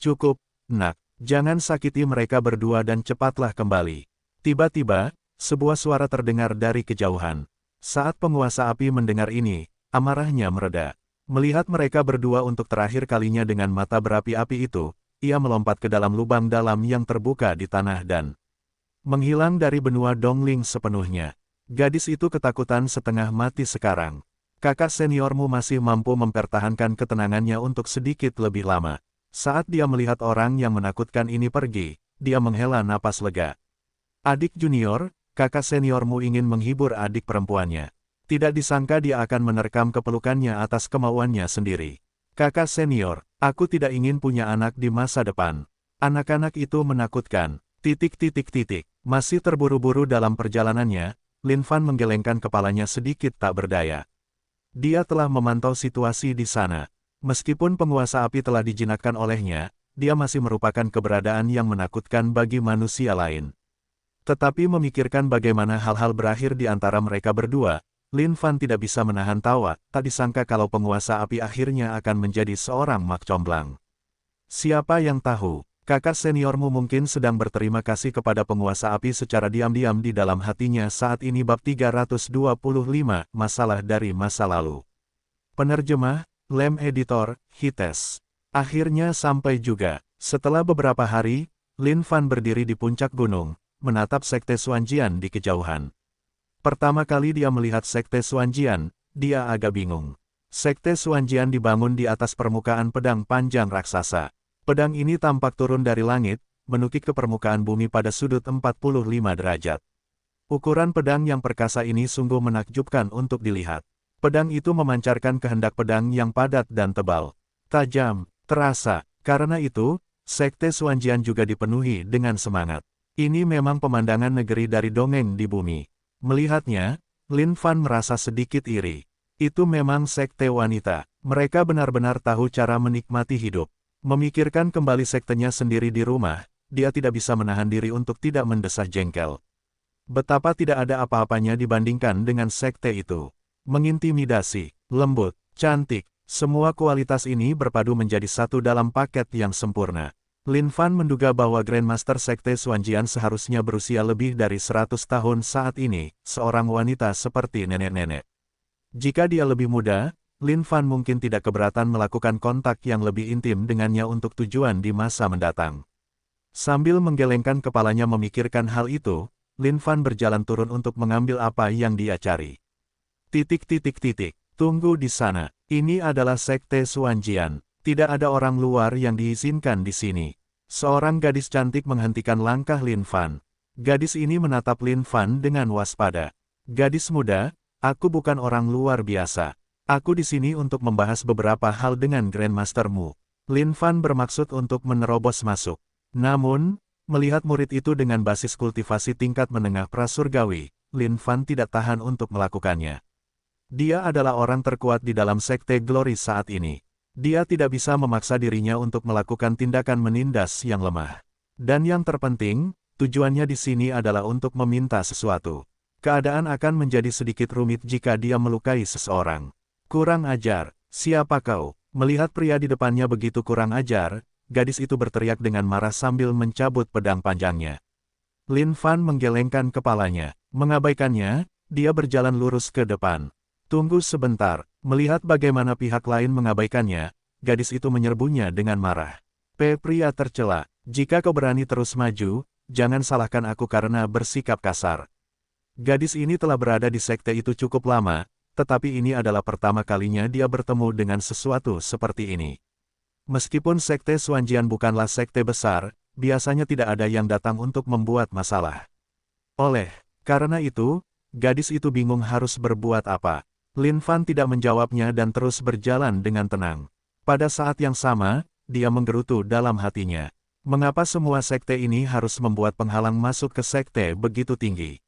Cukup, nak. Jangan sakiti mereka berdua dan cepatlah kembali. Tiba-tiba, sebuah suara terdengar dari kejauhan. Saat penguasa api mendengar ini, amarahnya mereda. Melihat mereka berdua untuk terakhir kalinya dengan mata berapi-api itu, ia melompat ke dalam lubang dalam yang terbuka di tanah dan menghilang dari benua Dongling sepenuhnya. Gadis itu ketakutan setengah mati sekarang. Kakak seniormu masih mampu mempertahankan ketenangannya untuk sedikit lebih lama. Saat dia melihat orang yang menakutkan ini pergi, dia menghela napas lega. Adik junior, kakak seniormu ingin menghibur adik perempuannya. Tidak disangka dia akan menerkam kepelukannya atas kemauannya sendiri. Kakak senior, aku tidak ingin punya anak di masa depan. Anak-anak itu menakutkan. Masih terburu-buru dalam perjalanannya, Lin Fan menggelengkan kepalanya sedikit tak berdaya. Dia telah memantau situasi di sana. Meskipun penguasa api telah dijinakkan olehnya, dia masih merupakan keberadaan yang menakutkan bagi manusia lain. Tetapi memikirkan bagaimana hal-hal berakhir di antara mereka berdua, Lin Fan tidak bisa menahan tawa, tak disangka kalau penguasa api akhirnya akan menjadi seorang mak comblang. Siapa yang tahu, kakak seniormu mungkin sedang berterima kasih kepada penguasa api secara diam-diam di dalam hatinya saat ini. Bab 325, Masalah dari Masa Lalu. Penerjemah, Lem Editor, Hites. Akhirnya sampai juga. Setelah beberapa hari, Lin Fan berdiri di puncak gunung, menatap Sekte Xuanjian di kejauhan. Pertama kali dia melihat Sekte Xuanjian, dia agak bingung. Sekte Xuanjian dibangun di atas permukaan pedang panjang raksasa. Pedang ini tampak turun dari langit, menukik ke permukaan bumi pada sudut 45 derajat. Ukuran pedang yang perkasa ini sungguh menakjubkan untuk dilihat. Pedang itu memancarkan kehendak pedang yang padat dan tebal. Tajam, terasa. Karena itu, Sekte Xuanjian juga dipenuhi dengan semangat. Ini memang pemandangan negeri dari dongeng di bumi. Melihatnya, Lin Fan merasa sedikit iri. Itu memang sekte wanita. Mereka benar-benar tahu cara menikmati hidup. Memikirkan kembali sektenya sendiri di rumah, dia tidak bisa menahan diri untuk tidak mendesah jengkel. Betapa tidak ada apa-apanya dibandingkan dengan sekte itu. Mengintimidasi, lembut, cantik, semua kualitas ini berpadu menjadi satu dalam paket yang sempurna. Lin Fan menduga bahwa Grandmaster Sekte Xuanjian seharusnya berusia lebih dari 100 tahun saat ini, seorang wanita seperti nenek-nenek. Jika dia lebih muda, Lin Fan mungkin tidak keberatan melakukan kontak yang lebih intim dengannya untuk tujuan di masa mendatang. Sambil menggelengkan kepalanya memikirkan hal itu, Lin Fan berjalan turun untuk mengambil apa yang dia cari. Tunggu di sana. Ini adalah Sekte Xuanjian. Tidak ada orang luar yang diizinkan di sini. Seorang gadis cantik menghentikan langkah Lin Fan. Gadis ini menatap Lin Fan dengan waspada. Gadis muda, aku bukan orang luar biasa. Aku di sini untuk membahas beberapa hal dengan Grandmastermu. Lin Fan bermaksud untuk menerobos masuk. Namun, melihat murid itu dengan basis kultivasi tingkat menengah prasurgawi, Lin Fan tidak tahan untuk melakukannya. Dia adalah orang terkuat di dalam Sekte Glory saat ini. Dia tidak bisa memaksa dirinya untuk melakukan tindakan menindas yang lemah. Dan yang terpenting, tujuannya di sini adalah untuk meminta sesuatu. Keadaan akan menjadi sedikit rumit jika dia melukai seseorang. Kurang ajar, siapa kau? Melihat pria di depannya begitu kurang ajar, gadis itu berteriak dengan marah sambil mencabut pedang panjangnya. Lin Fan menggelengkan kepalanya. Mengabaikannya, dia berjalan lurus ke depan. Tunggu sebentar, melihat bagaimana pihak lain mengabaikannya, gadis itu menyerbunya dengan marah. Pria tercela, jika kau berani terus maju, jangan salahkan aku karena bersikap kasar. Gadis ini telah berada di sekte itu cukup lama, tetapi ini adalah pertama kalinya dia bertemu dengan sesuatu seperti ini. Meskipun sekte Xuanjian bukanlah sekte besar, biasanya tidak ada yang datang untuk membuat masalah. Karena itu, gadis itu bingung harus berbuat apa. Lin Fan tidak menjawabnya dan terus berjalan dengan tenang. Pada saat yang sama, dia menggerutu dalam hatinya. Mengapa semua sekte ini harus membuat penghalang masuk ke sekte begitu tinggi?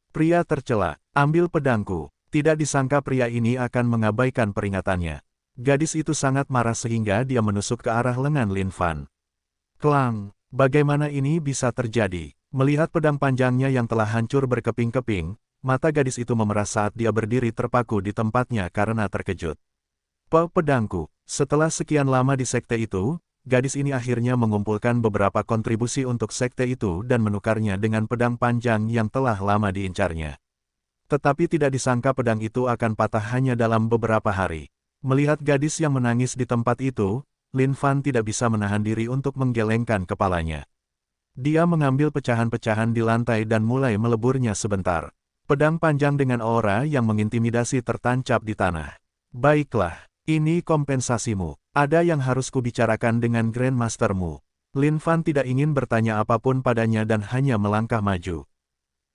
Pria tercela, ambil pedangku. Tidak disangka pria ini akan mengabaikan peringatannya. Gadis itu sangat marah sehingga dia menusuk ke arah lengan Lin Fan. Klang, bagaimana ini bisa terjadi? Melihat pedang panjangnya yang telah hancur berkeping-keping, mata gadis itu memerah saat dia berdiri terpaku di tempatnya karena terkejut. Pedangku. Setelah sekian lama di sekte itu, gadis ini akhirnya mengumpulkan beberapa kontribusi untuk sekte itu dan menukarnya dengan pedang panjang yang telah lama diincarnya. Tetapi tidak disangka pedang itu akan patah hanya dalam beberapa hari. Melihat gadis yang menangis di tempat itu, Lin Fan tidak bisa menahan diri untuk menggelengkan kepalanya. Dia mengambil pecahan-pecahan di lantai dan mulai meleburnya sebentar. Pedang panjang dengan aura yang mengintimidasi tertancap di tanah. Baiklah, ini kompensasimu. Ada yang harus kubicarakan dengan Grandmastermu. Lin Fan tidak ingin bertanya apapun padanya dan hanya melangkah maju.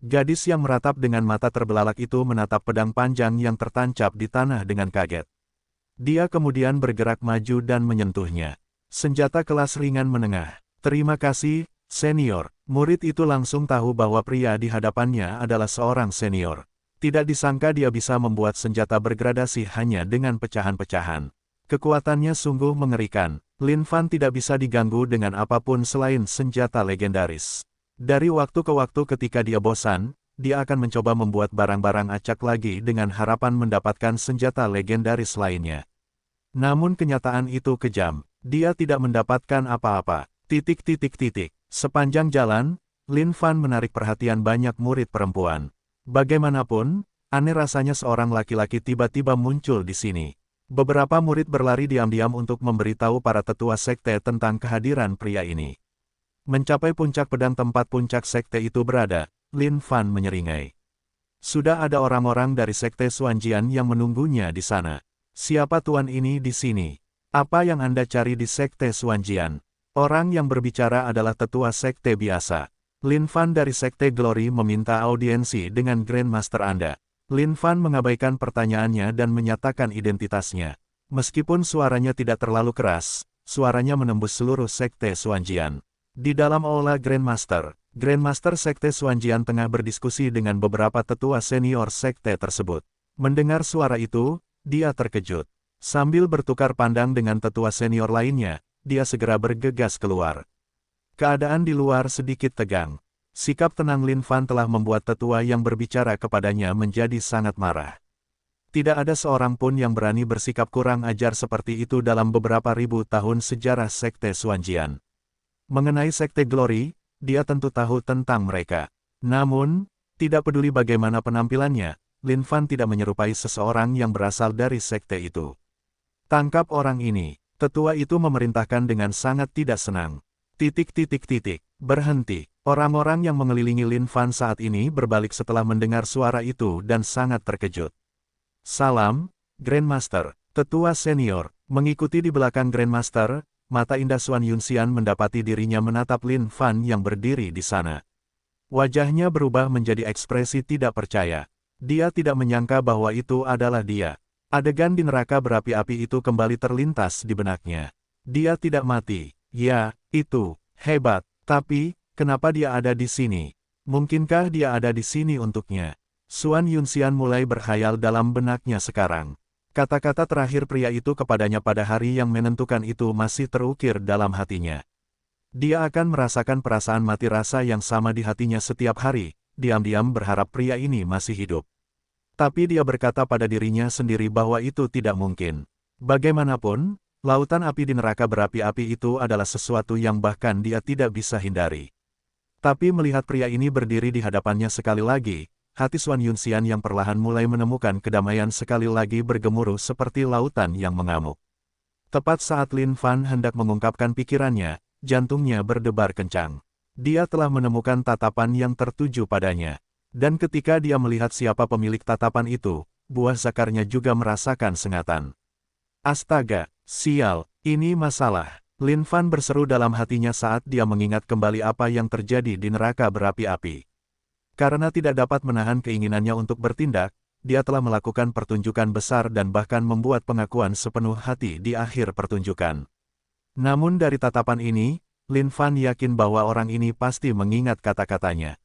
Gadis yang meratap dengan mata terbelalak itu menatap pedang panjang yang tertancap di tanah dengan kaget. Dia kemudian bergerak maju dan menyentuhnya. Senjata kelas ringan menengah. Terima kasih, senior. Murid itu langsung tahu bahwa pria di hadapannya adalah seorang senior. Tidak disangka dia bisa membuat senjata bergradasi hanya dengan pecahan-pecahan. Kekuatannya sungguh mengerikan. Lin Fan tidak bisa diganggu dengan apapun selain senjata legendaris. Dari waktu ke waktu ketika dia bosan, dia akan mencoba membuat barang-barang acak lagi dengan harapan mendapatkan senjata legendaris lainnya. Namun kenyataan itu kejam. Dia tidak mendapatkan apa-apa. Sepanjang jalan, Lin Fan menarik perhatian banyak murid perempuan. Bagaimanapun, aneh rasanya seorang laki-laki tiba-tiba muncul di sini. Beberapa murid berlari diam-diam untuk memberitahu para tetua sekte tentang kehadiran pria ini. Mencapai puncak pedang tempat puncak sekte itu berada, Lin Fan menyeringai. Sudah ada orang-orang dari sekte Xuanjian yang menunggunya di sana. Siapa tuan ini di sini? Apa yang Anda cari di sekte Xuanjian? Orang yang berbicara adalah tetua sekte biasa. Lin Fan dari sekte Glory meminta audiensi dengan Grandmaster Anda. Lin Fan mengabaikan pertanyaannya dan menyatakan identitasnya. Meskipun suaranya tidak terlalu keras, suaranya menembus seluruh sekte Xuanjian. Di dalam aula Grandmaster sekte Xuanjian tengah berdiskusi dengan beberapa tetua senior sekte tersebut. Mendengar suara itu, dia terkejut. Sambil bertukar pandang dengan tetua senior lainnya, dia segera bergegas keluar. Keadaan di luar sedikit tegang. Sikap tenang Lin Fan telah membuat tetua yang berbicara kepadanya menjadi sangat marah. Tidak ada seorang pun yang berani bersikap kurang ajar seperti itu dalam beberapa ribu tahun sejarah sekte Xuanjian. Mengenai sekte Glory, dia tentu tahu tentang mereka. Namun, tidak peduli bagaimana penampilannya, Lin Fan tidak menyerupai seseorang yang berasal dari sekte itu. Tangkap orang ini. Tetua itu memerintahkan dengan sangat tidak senang. Berhenti. Orang-orang yang mengelilingi Lin Fan saat ini berbalik setelah mendengar suara itu dan sangat terkejut. Salam, Grandmaster. Tetua senior, mengikuti di belakang Grandmaster, mata indah Xuan Yunxian mendapati dirinya menatap Lin Fan yang berdiri di sana. Wajahnya berubah menjadi ekspresi tidak percaya. Dia tidak menyangka bahwa itu adalah dia. Adegan di neraka berapi-api itu kembali terlintas di benaknya. Dia tidak mati. Ya, itu hebat. Tapi, kenapa dia ada di sini? Mungkinkah dia ada di sini untuknya? Xuan Yunxian mulai berkhayal dalam benaknya sekarang. Kata-kata terakhir pria itu kepadanya pada hari yang menentukan itu masih terukir dalam hatinya. Dia akan merasakan perasaan mati rasa yang sama di hatinya setiap hari, diam-diam berharap pria ini masih hidup. Tapi dia berkata pada dirinya sendiri bahwa itu tidak mungkin. Bagaimanapun, lautan api di neraka berapi-api itu adalah sesuatu yang bahkan dia tidak bisa hindari. Tapi melihat pria ini berdiri di hadapannya sekali lagi, hati Xuan Yunxian yang perlahan mulai menemukan kedamaian sekali lagi bergemuruh seperti lautan yang mengamuk. Tepat saat Lin Fan hendak mengungkapkan pikirannya, jantungnya berdebar kencang. Dia telah menemukan tatapan yang tertuju padanya. Dan ketika dia melihat siapa pemilik tatapan itu, buah zakarnya juga merasakan sengatan. Astaga, sial, ini masalah. Lin Fan berseru dalam hatinya saat dia mengingat kembali apa yang terjadi di neraka berapi-api. Karena tidak dapat menahan keinginannya untuk bertindak, dia telah melakukan pertunjukan besar dan bahkan membuat pengakuan sepenuh hati di akhir pertunjukan. Namun dari tatapan ini, Lin Fan yakin bahwa orang ini pasti mengingat kata-katanya.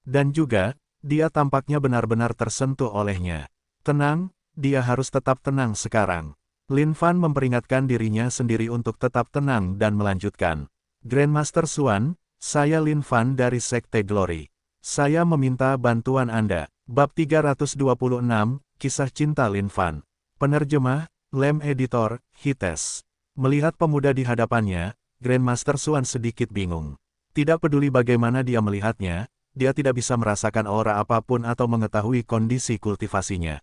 Dan juga, dia tampaknya benar-benar tersentuh olehnya. Tenang, dia harus tetap tenang sekarang. Lin Fan memperingatkan dirinya sendiri untuk tetap tenang dan melanjutkan. Grandmaster Xuan, saya Lin Fan dari Sekte Glory. Saya meminta bantuan Anda. Bab 326, Kisah Cinta Lin Fan. Penerjemah, Lem Editor, Hites. Melihat pemuda di hadapannya, Grandmaster Xuan sedikit bingung. Tidak peduli bagaimana dia melihatnya, dia tidak bisa merasakan aura apapun atau mengetahui kondisi kultivasinya.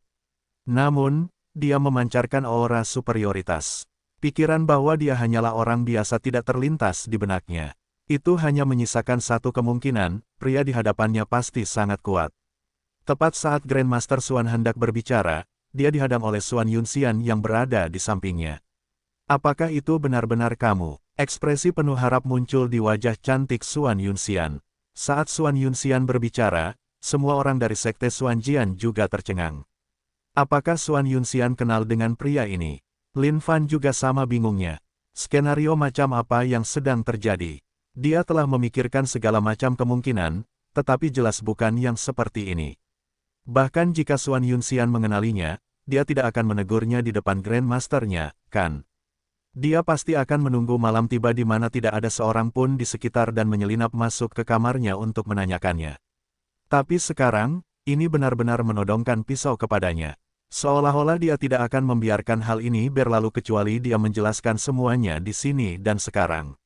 Namun, dia memancarkan aura superioritas. Pikiran bahwa dia hanyalah orang biasa tidak terlintas di benaknya. Itu hanya menyisakan satu kemungkinan, pria di hadapannya pasti sangat kuat. Tepat saat Grandmaster Xuan hendak berbicara, dia dihadang oleh Xuan Yunxian yang berada di sampingnya. Apakah itu benar-benar kamu? Ekspresi penuh harap muncul di wajah cantik Xuan Yunxian. Saat Xuan Yunxian berbicara, semua orang dari Sekte Xuan Jian juga tercengang. Apakah Xuan Yunxian kenal dengan pria ini? Lin Fan juga sama bingungnya. Skenario macam apa yang sedang terjadi? Dia telah memikirkan segala macam kemungkinan, tetapi jelas bukan yang seperti ini. Bahkan jika Xuan Yunxian mengenalinya, dia tidak akan menegurnya di depan Grandmaster-nya, kan? Dia pasti akan menunggu malam tiba di mana tidak ada seorang pun di sekitar dan menyelinap masuk ke kamarnya untuk menanyakannya. Tapi sekarang, ini benar-benar menodongkan pisau kepadanya. Seolah-olah dia tidak akan membiarkan hal ini berlalu kecuali dia menjelaskan semuanya di sini dan sekarang.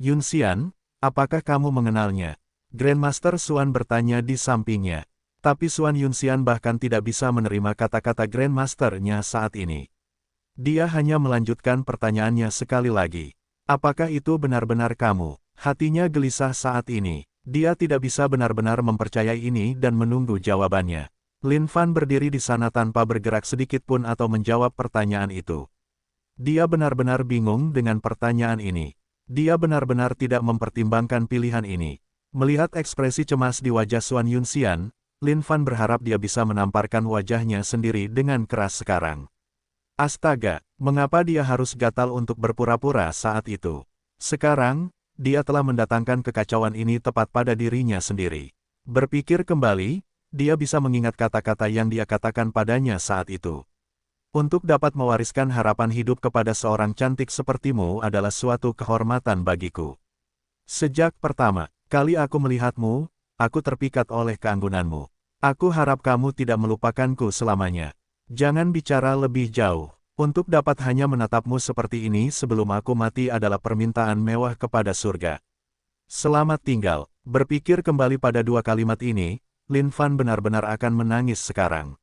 Yunxian, apakah kamu mengenalnya? Grandmaster Xuan bertanya di sampingnya. Tapi Xuan Yunxian bahkan tidak bisa menerima kata-kata Grandmaster-nya saat ini. Dia hanya melanjutkan pertanyaannya sekali lagi. Apakah itu benar-benar kamu? Hatinya gelisah saat ini. Dia tidak bisa benar-benar mempercayai ini dan menunggu jawabannya. Lin Fan berdiri di sana tanpa bergerak sedikit pun atau menjawab pertanyaan itu. Dia benar-benar bingung dengan pertanyaan ini. Dia benar-benar tidak mempertimbangkan pilihan ini. Melihat ekspresi cemas di wajah Xuan Yunxian, Lin Fan berharap dia bisa menamparkan wajahnya sendiri dengan keras sekarang. Astaga, mengapa dia harus gatal untuk berpura-pura saat itu? Sekarang, dia telah mendatangkan kekacauan ini tepat pada dirinya sendiri. Berpikir kembali, dia bisa mengingat kata-kata yang dia katakan padanya saat itu. Untuk dapat mewariskan harapan hidup kepada seorang cantik sepertimu adalah suatu kehormatan bagiku. Sejak pertama kali aku melihatmu, aku terpikat oleh keanggunanmu. Aku harap kamu tidak melupakanku selamanya. Jangan bicara lebih jauh. Untuk dapat hanya menatapmu seperti ini sebelum aku mati adalah permintaan mewah kepada surga. Selamat tinggal. Berpikir kembali pada dua kalimat ini, Lin Fan benar-benar akan menangis sekarang.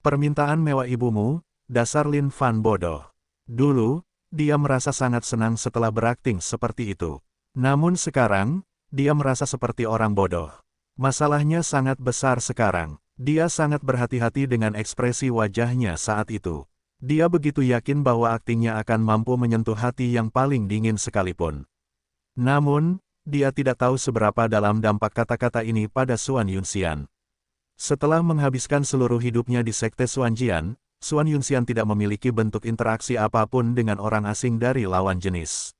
Permintaan mewah ibumu, dasar Lin Fan bodoh. Dulu, dia merasa sangat senang setelah berakting seperti itu. Namun sekarang, dia merasa seperti orang bodoh. Masalahnya sangat besar sekarang. Dia sangat berhati-hati dengan ekspresi wajahnya saat itu. Dia begitu yakin bahwa aktingnya akan mampu menyentuh hati yang paling dingin sekalipun. Namun, dia tidak tahu seberapa dalam dampak kata-kata ini pada Xuan Yunxian. Setelah menghabiskan seluruh hidupnya di Sekte Xuan Jian, Xuan Yunxian tidak memiliki bentuk interaksi apapun dengan orang asing dari lawan jenis.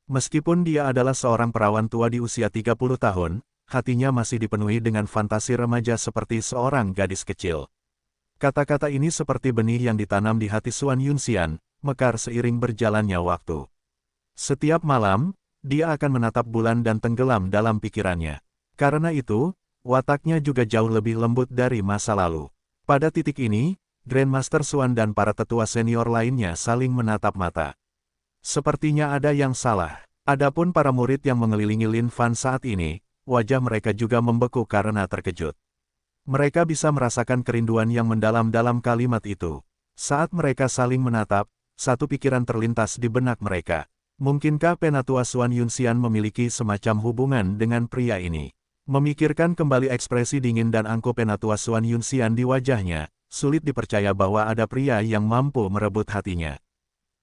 Meskipun dia adalah seorang perawan tua di usia 30 tahun, hatinya masih dipenuhi dengan fantasi remaja seperti seorang gadis kecil. Kata-kata ini seperti benih yang ditanam di hati Xuan Yunxian, mekar seiring berjalannya waktu. Setiap malam, dia akan menatap bulan dan tenggelam dalam pikirannya. Karena itu, wataknya juga jauh lebih lembut dari masa lalu. Pada titik ini, Grandmaster Xuan dan para tetua senior lainnya saling menatap mata. Sepertinya ada yang salah. Adapun para murid yang mengelilingi Lin Fan saat ini, wajah mereka juga membeku karena terkejut. Mereka bisa merasakan kerinduan yang mendalam dalam kalimat itu. Saat mereka saling menatap, satu pikiran terlintas di benak mereka. Mungkinkah Penatua Xuan Yunxian memiliki semacam hubungan dengan pria ini? Memikirkan kembali ekspresi dingin dan angkuh Penatua Xuan Yunxian di wajahnya, sulit dipercaya bahwa ada pria yang mampu merebut hatinya.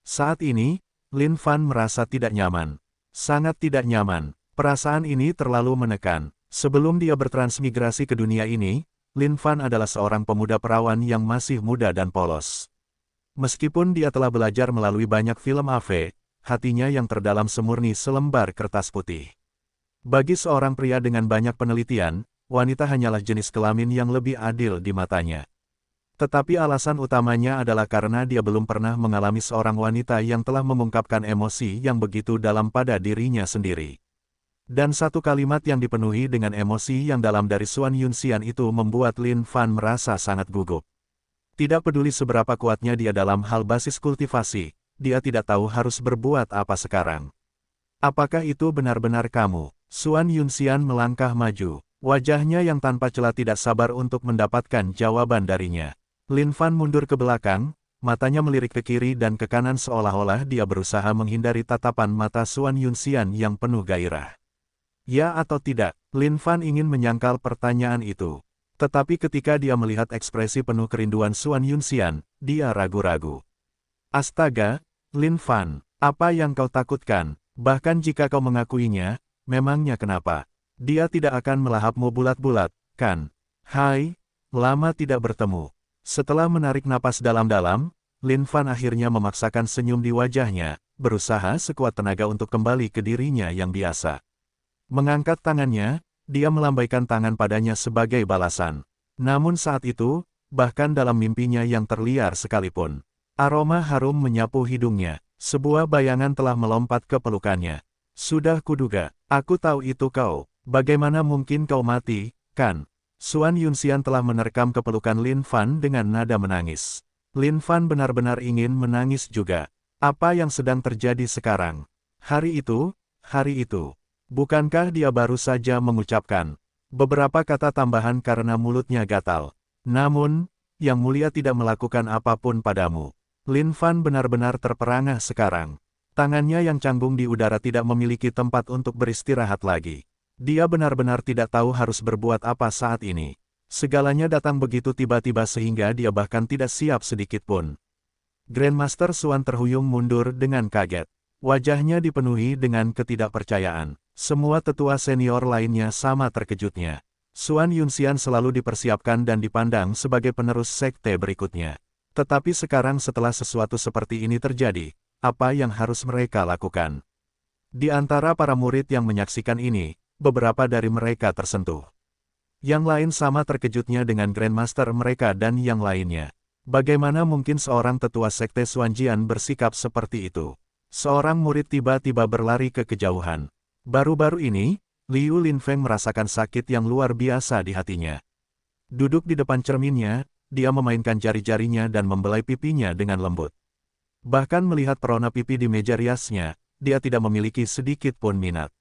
Saat ini, Lin Fan merasa tidak nyaman. Sangat tidak nyaman. Perasaan ini terlalu menekan. Sebelum dia bertransmigrasi ke dunia ini, Lin Fan adalah seorang pemuda perawan yang masih muda dan polos. Meskipun dia telah belajar melalui banyak film AV, hatinya yang terdalam semurni selembar kertas putih. Bagi seorang pria dengan banyak penelitian, wanita hanyalah jenis kelamin yang lebih adil di matanya. Tetapi alasan utamanya adalah karena dia belum pernah mengalami seorang wanita yang telah mengungkapkan emosi yang begitu dalam pada dirinya sendiri. Dan satu kalimat yang dipenuhi dengan emosi yang dalam dari Xuan Yunxian itu membuat Lin Fan merasa sangat gugup. Tidak peduli seberapa kuatnya dia dalam hal basis kultivasi, dia tidak tahu harus berbuat apa sekarang. Apakah itu benar-benar kamu? Xuan Yunxian melangkah maju. Wajahnya yang tanpa celah tidak sabar untuk mendapatkan jawaban darinya. Lin Fan mundur ke belakang, matanya melirik ke kiri dan ke kanan seolah-olah dia berusaha menghindari tatapan mata Xuan Yunxian yang penuh gairah. Ya atau tidak, Lin Fan ingin menyangkal pertanyaan itu. Tetapi ketika dia melihat ekspresi penuh kerinduan Xuan Yunxian, dia ragu-ragu. Astaga, Lin Fan, apa yang kau takutkan? Bahkan jika kau mengakuinya, memangnya kenapa? Dia tidak akan melahapmu bulat-bulat, kan? Hai, lama tidak bertemu. Setelah menarik napas dalam-dalam, Lin Fan akhirnya memaksakan senyum di wajahnya, berusaha sekuat tenaga untuk kembali ke dirinya yang biasa. Mengangkat tangannya, dia melambaikan tangan padanya sebagai balasan. Namun saat itu, bahkan dalam mimpinya yang terliar sekalipun, aroma harum menyapu hidungnya, sebuah bayangan telah melompat ke pelukannya. Sudah kuduga, aku tahu itu kau, bagaimana mungkin kau mati, kan? Xuan Yunxian telah menerkam kepelukan Lin Fan dengan nada menangis. Lin Fan benar-benar ingin menangis juga. Apa yang sedang terjadi sekarang? Hari itu. Bukankah dia baru saja mengucapkan beberapa kata tambahan karena mulutnya gatal? Namun, Yang Mulia tidak melakukan apapun padamu. Lin Fan benar-benar terperangah sekarang. Tangannya yang canggung di udara tidak memiliki tempat untuk beristirahat lagi. Dia benar-benar tidak tahu harus berbuat apa saat ini. Segalanya datang begitu tiba-tiba sehingga dia bahkan tidak siap sedikit pun. Grandmaster Xuan terhuyung mundur dengan kaget. Wajahnya dipenuhi dengan ketidakpercayaan. Semua tetua senior lainnya sama terkejutnya. Xuan Yunxian selalu dipersiapkan dan dipandang sebagai penerus sekte berikutnya. Tetapi sekarang setelah sesuatu seperti ini terjadi, apa yang harus mereka lakukan? Di antara para murid yang menyaksikan ini, beberapa dari mereka tersentuh. Yang lain sama terkejutnya dengan Grandmaster mereka dan yang lainnya. Bagaimana mungkin seorang tetua sekte Xuanjian bersikap seperti itu? Seorang murid tiba-tiba berlari ke kejauhan. Baru-baru ini, Liu Linfeng merasakan sakit yang luar biasa di hatinya. Duduk di depan cerminnya, dia memainkan jari-jarinya dan membelai pipinya dengan lembut. Bahkan melihat perona pipi di meja riasnya, dia tidak memiliki sedikit pun minat.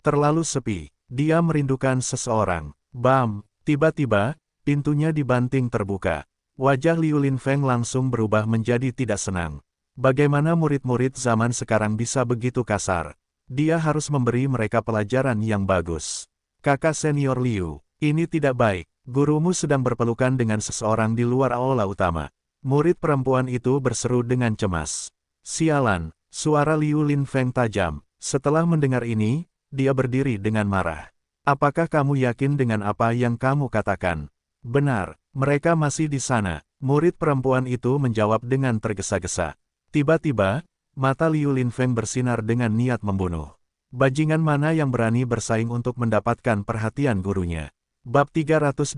Terlalu sepi, dia merindukan seseorang. Bam! Tiba-tiba, pintunya dibanting terbuka. Wajah Liu Linfeng langsung berubah menjadi tidak senang. Bagaimana murid-murid zaman sekarang bisa begitu kasar? Dia harus memberi mereka pelajaran yang bagus. Kakak senior Liu, ini tidak baik. Gurumu sedang berpelukan dengan seseorang di luar aula utama. Murid perempuan itu berseru dengan cemas. Sialan, suara Liu Linfeng tajam. Setelah mendengar ini, dia berdiri dengan marah. Apakah kamu yakin dengan apa yang kamu katakan? Benar, mereka masih di sana. Murid perempuan itu menjawab dengan tergesa-gesa. Tiba-tiba, mata Liu Linfeng bersinar dengan niat membunuh. Bajingan mana yang berani bersaing untuk mendapatkan perhatian gurunya? Bab 327,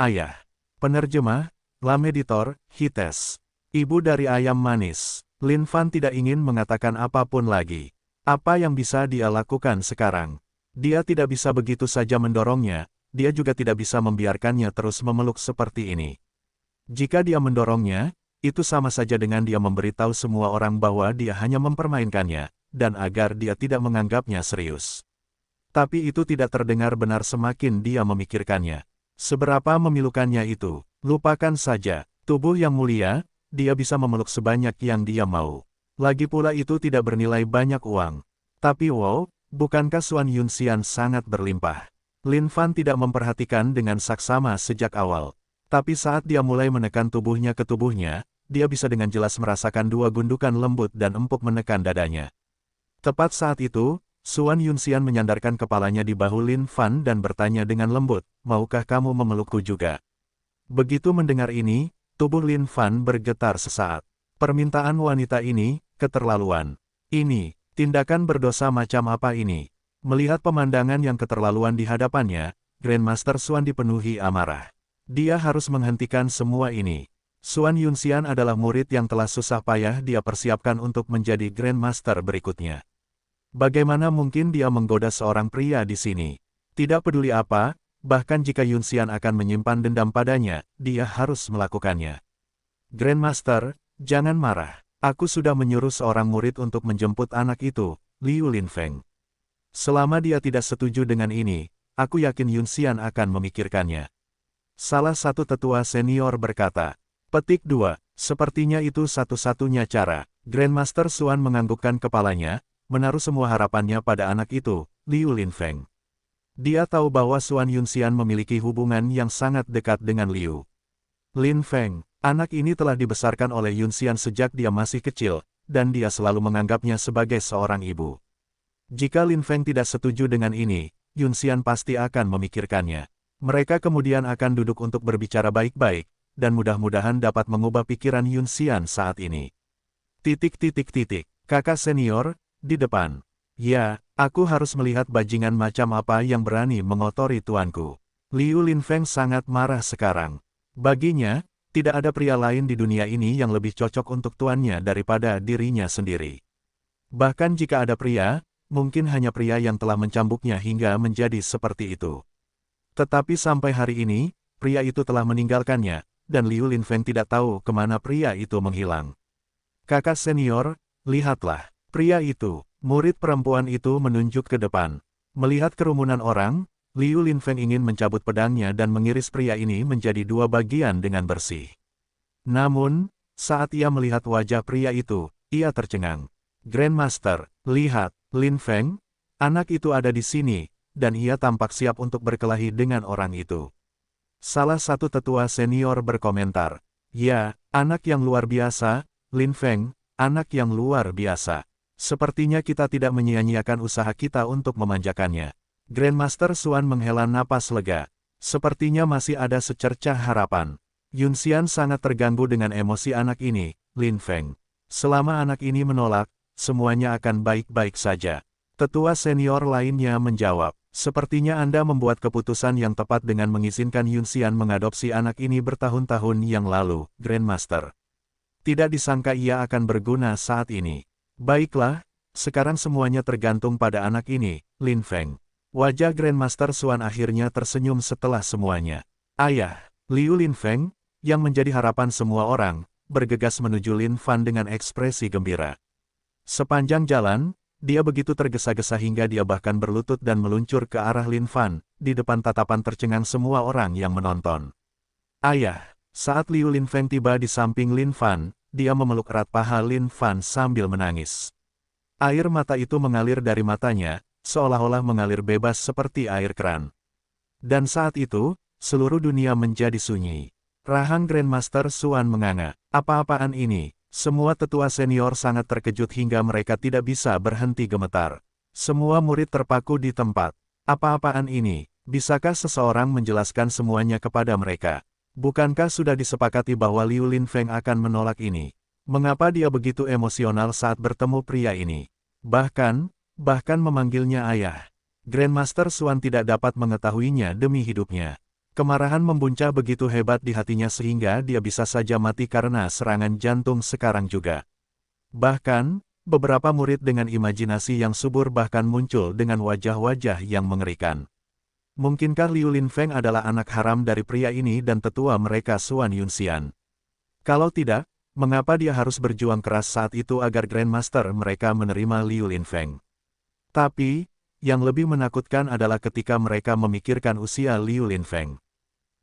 Ayah. Penerjemah, Lam Editor, Hites. Ibu dari ayam manis. Lin Fan tidak ingin mengatakan apapun lagi. Apa yang bisa dia lakukan sekarang? Dia tidak bisa begitu saja mendorongnya, dia juga tidak bisa membiarkannya terus memeluk seperti ini. Jika dia mendorongnya, itu sama saja dengan dia memberitahu semua orang bahwa dia hanya mempermainkannya, dan agar dia tidak menganggapnya serius. Tapi itu tidak terdengar benar semakin dia memikirkannya. Seberapa memilukannya itu, lupakan saja, tubuh yang mulia, dia bisa memeluk sebanyak yang dia mau. Lagi pula itu tidak bernilai banyak uang. Tapi wow, bukankah Xuan Yunxian sangat berlimpah? Lin Fan tidak memperhatikan dengan saksama sejak awal. Tapi saat dia mulai menekan tubuhnya ke tubuhnya, dia bisa dengan jelas merasakan dua gundukan lembut dan empuk menekan dadanya. Tepat saat itu, Xuan Yunxian menyandarkan kepalanya di bahu Lin Fan dan bertanya dengan lembut, "Maukah kamu memelukku juga?" Begitu mendengar ini, tubuh Lin Fan bergetar sesaat. Permintaan wanita ini, keterlaluan. Ini, tindakan berdosa macam apa ini? Melihat pemandangan yang keterlaluan di hadapannya, Grandmaster Xuan dipenuhi amarah. Dia harus menghentikan semua ini. Xuan Yunxian adalah murid yang telah susah payah dia persiapkan untuk menjadi Grandmaster berikutnya. Bagaimana mungkin dia menggoda seorang pria di sini? Tidak peduli apa, bahkan jika Yunxian akan menyimpan dendam padanya, dia harus melakukannya. Grandmaster, jangan marah. Aku sudah menyuruh seorang murid untuk menjemput anak itu, Liu Linfeng. Selama dia tidak setuju dengan ini, aku yakin Yunxian akan memikirkannya. Salah satu tetua senior berkata. Petik 2, sepertinya itu satu-satunya cara. Grandmaster Xuan menganggukkan kepalanya, menaruh semua harapannya pada anak itu, Liu Linfeng. Dia tahu bahwa Xuan Yunxian memiliki hubungan yang sangat dekat dengan Liu Linfeng. Anak ini telah dibesarkan oleh Yunxian sejak dia masih kecil, dan dia selalu menganggapnya sebagai seorang ibu. Jika Linfeng tidak setuju dengan ini, Yunxian pasti akan memikirkannya. Mereka kemudian akan duduk untuk berbicara baik-baik, dan mudah-mudahan dapat mengubah pikiran Yunxian saat ini. Kakak senior, di depan. Ya, aku harus melihat bajingan macam apa yang berani mengotori tuanku. Liu Linfeng sangat marah sekarang. Baginya, tidak ada pria lain di dunia ini yang lebih cocok untuk tuannya daripada dirinya sendiri. Bahkan jika ada pria, mungkin hanya pria yang telah mencambuknya hingga menjadi seperti itu. Tetapi sampai hari ini, pria itu telah meninggalkannya, dan Liu Linfeng tidak tahu kemana pria itu menghilang. Kakak senior, lihatlah, pria itu, murid perempuan itu menunjuk ke depan. Melihat kerumunan orang, Liu Linfeng ingin mencabut pedangnya dan mengiris pria ini menjadi dua bagian dengan bersih. Namun, saat ia melihat wajah pria itu, ia tercengang. Grandmaster, lihat, Linfeng, anak itu ada di sini, dan ia tampak siap untuk berkelahi dengan orang itu. Salah satu tetua senior berkomentar, ya, anak yang luar biasa, Linfeng, anak yang luar biasa. Sepertinya kita tidak menyia-nyiakan usaha kita untuk memanjakannya. Grandmaster Xuan menghela napas lega. Sepertinya masih ada secercah harapan. Yunxian sangat terganggu dengan emosi anak ini, Linfeng. Selama anak ini menolak, semuanya akan baik-baik saja. Tetua senior lainnya menjawab, sepertinya Anda membuat keputusan yang tepat dengan mengizinkan Yunxian mengadopsi anak ini bertahun-tahun yang lalu, Grandmaster. Tidak disangka ia akan berguna saat ini. Baiklah, sekarang semuanya tergantung pada anak ini, Linfeng. Wajah Grandmaster Xuan akhirnya tersenyum setelah semuanya. Ayah, Liu Linfeng, yang menjadi harapan semua orang, bergegas menuju Lin Fan dengan ekspresi gembira. Sepanjang jalan, dia begitu tergesa-gesa hingga dia bahkan berlutut dan meluncur ke arah Lin Fan, di depan tatapan tercengang semua orang yang menonton. Ayah, saat Liu Linfeng tiba di samping Lin Fan, dia memeluk erat paha Lin Fan sambil menangis. Air mata itu mengalir dari matanya, seolah-olah mengalir bebas seperti air keran. Dan saat itu, seluruh dunia menjadi sunyi. Rahang Grandmaster Xuan menganga. Apa-apaan ini? Semua tetua senior sangat terkejut hingga mereka tidak bisa berhenti gemetar. Semua murid terpaku di tempat. Apa-apaan ini? Bisakah seseorang menjelaskan semuanya kepada mereka? Bukankah sudah disepakati bahwa Liu Linfeng akan menolak ini? Mengapa dia begitu emosional saat bertemu pria ini? Bahkan memanggilnya ayah. Grandmaster Xuan tidak dapat mengetahuinya demi hidupnya. Kemarahan membuncah begitu hebat di hatinya sehingga dia bisa saja mati karena serangan jantung sekarang juga. Bahkan, beberapa murid dengan imajinasi yang subur bahkan muncul dengan wajah-wajah yang mengerikan. Mungkinkah Liu Linfeng adalah anak haram dari pria ini dan tetua mereka Xuan Yunxian? Kalau tidak, mengapa dia harus berjuang keras saat itu agar Grandmaster mereka menerima Liu Linfeng? Tapi, yang lebih menakutkan adalah ketika mereka memikirkan usia Liu Linfeng.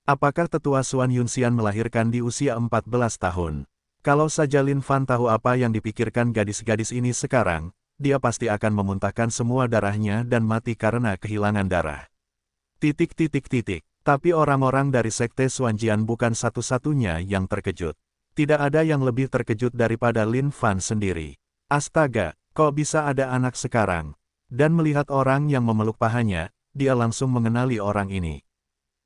Apakah tetua Xuan Yunxian melahirkan di usia 14 tahun? Kalau saja Lin Fan tahu apa yang dipikirkan gadis-gadis ini sekarang, dia pasti akan memuntahkan semua darahnya dan mati karena kehilangan darah. Tapi orang-orang dari Sekte Xuanjian bukan satu-satunya yang terkejut. Tidak ada yang lebih terkejut daripada Lin Fan sendiri. Astaga, kok bisa ada anak sekarang? Dan melihat orang yang memeluk pahanya, dia langsung mengenali orang ini.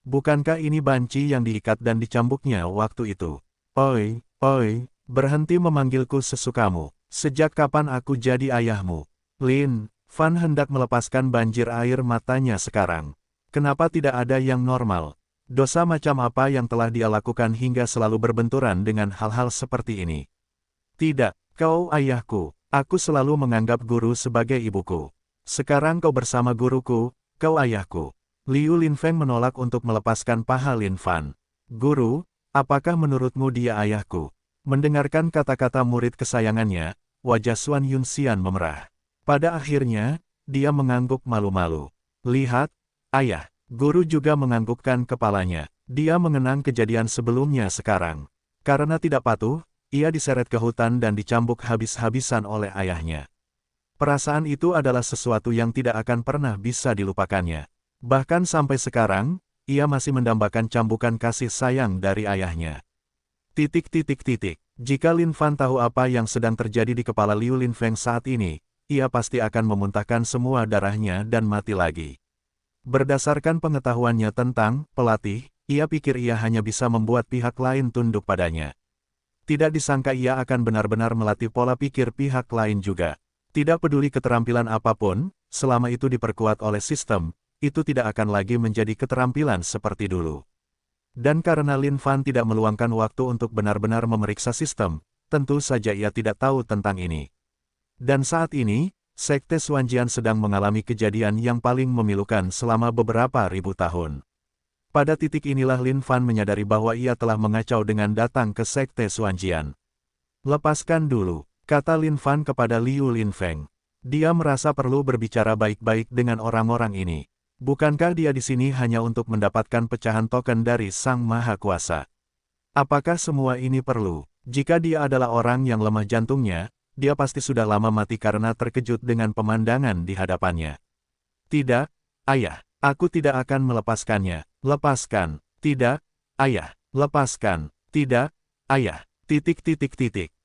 Bukankah ini banci yang diikat dan dicambuknya waktu itu? Oi, berhenti memanggilku sesukamu. Sejak kapan aku jadi ayahmu? Lin Fan hendak melepaskan banjir air matanya sekarang. Kenapa tidak ada yang normal? Dosa macam apa yang telah dia lakukan hingga selalu berbenturan dengan hal-hal seperti ini? Tidak, kau ayahku. Aku selalu menganggap guru sebagai ibuku. Sekarang kau bersama guruku, kau ayahku. Liu Linfeng menolak untuk melepaskan paha Lin Fan. Guru, apakah menurutmu dia ayahku? Mendengarkan kata-kata murid kesayangannya, wajah Xuan Yunxian memerah. Pada akhirnya, dia mengangguk malu-malu. Lihat, ayah. Guru juga menganggukkan kepalanya. Dia mengenang kejadian sebelumnya sekarang. Karena tidak patuh, ia diseret ke hutan dan dicambuk habis-habisan oleh ayahnya. Perasaan itu adalah sesuatu yang tidak akan pernah bisa dilupakannya. Bahkan sampai sekarang, ia masih mendambakan cambukan kasih sayang dari ayahnya. Jika Lin Fan tahu apa yang sedang terjadi di kepala Liu Linfeng saat ini, ia pasti akan memuntahkan semua darahnya dan mati lagi. Berdasarkan pengetahuannya tentang pelatih, ia pikir ia hanya bisa membuat pihak lain tunduk padanya. Tidak disangka ia akan benar-benar melatih pola pikir pihak lain juga. Tidak peduli keterampilan apapun, selama itu diperkuat oleh sistem, itu tidak akan lagi menjadi keterampilan seperti dulu. Dan karena Lin Fan tidak meluangkan waktu untuk benar-benar memeriksa sistem, tentu saja ia tidak tahu tentang ini. Dan saat ini, Sekte Xuanjian sedang mengalami kejadian yang paling memilukan selama beberapa ribu tahun. Pada titik inilah Lin Fan menyadari bahwa ia telah mengacau dengan datang ke Sekte Xuanjian. Lepaskan dulu, kata Lin Fan kepada Liu Linfeng. Dia merasa perlu berbicara baik-baik dengan orang-orang ini. Bukankah dia di sini hanya untuk mendapatkan pecahan token dari Sang Maha Kuasa? Apakah semua ini perlu? Jika dia adalah orang yang lemah jantungnya, dia pasti sudah lama mati karena terkejut dengan pemandangan di hadapannya. Tidak, ayah, aku tidak akan melepaskannya. Lepaskan. Tidak, ayah. Lepaskan. Tidak, ayah.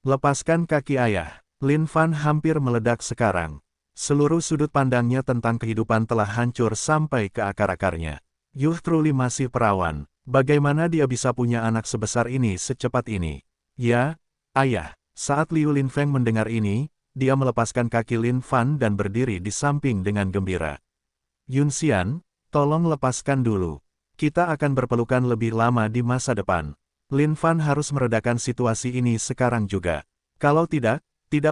Lepaskan kaki ayah. Lin Fan hampir meledak sekarang. Seluruh sudut pandangnya tentang kehidupan telah hancur sampai ke akar-akarnya. Yuh Truli masih perawan. Bagaimana dia bisa punya anak sebesar ini secepat ini? Ya, ayah. Saat Liu Linfeng mendengar ini, dia melepaskan kaki Lin Fan dan berdiri di samping dengan gembira. Yunxian, tolong lepaskan dulu. Kita akan berpelukan lebih lama di masa depan. Lin Fan harus meredakan situasi ini sekarang juga. Kalau tidak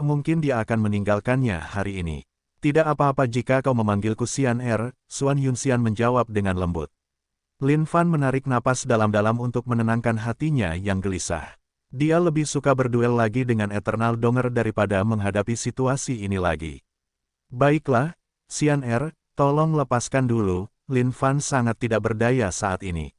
mungkin dia akan meninggalkannya hari ini. Tidak apa-apa jika kau memanggilku Xian Xuan Yunxian menjawab dengan lembut. Lin Fan menarik napas dalam-dalam untuk menenangkan hatinya yang gelisah. Dia lebih suka berduel lagi dengan Eternal Donger daripada menghadapi situasi ini lagi. Baiklah, Xian tolong lepaskan dulu. Lin Fan sangat tidak berdaya saat ini.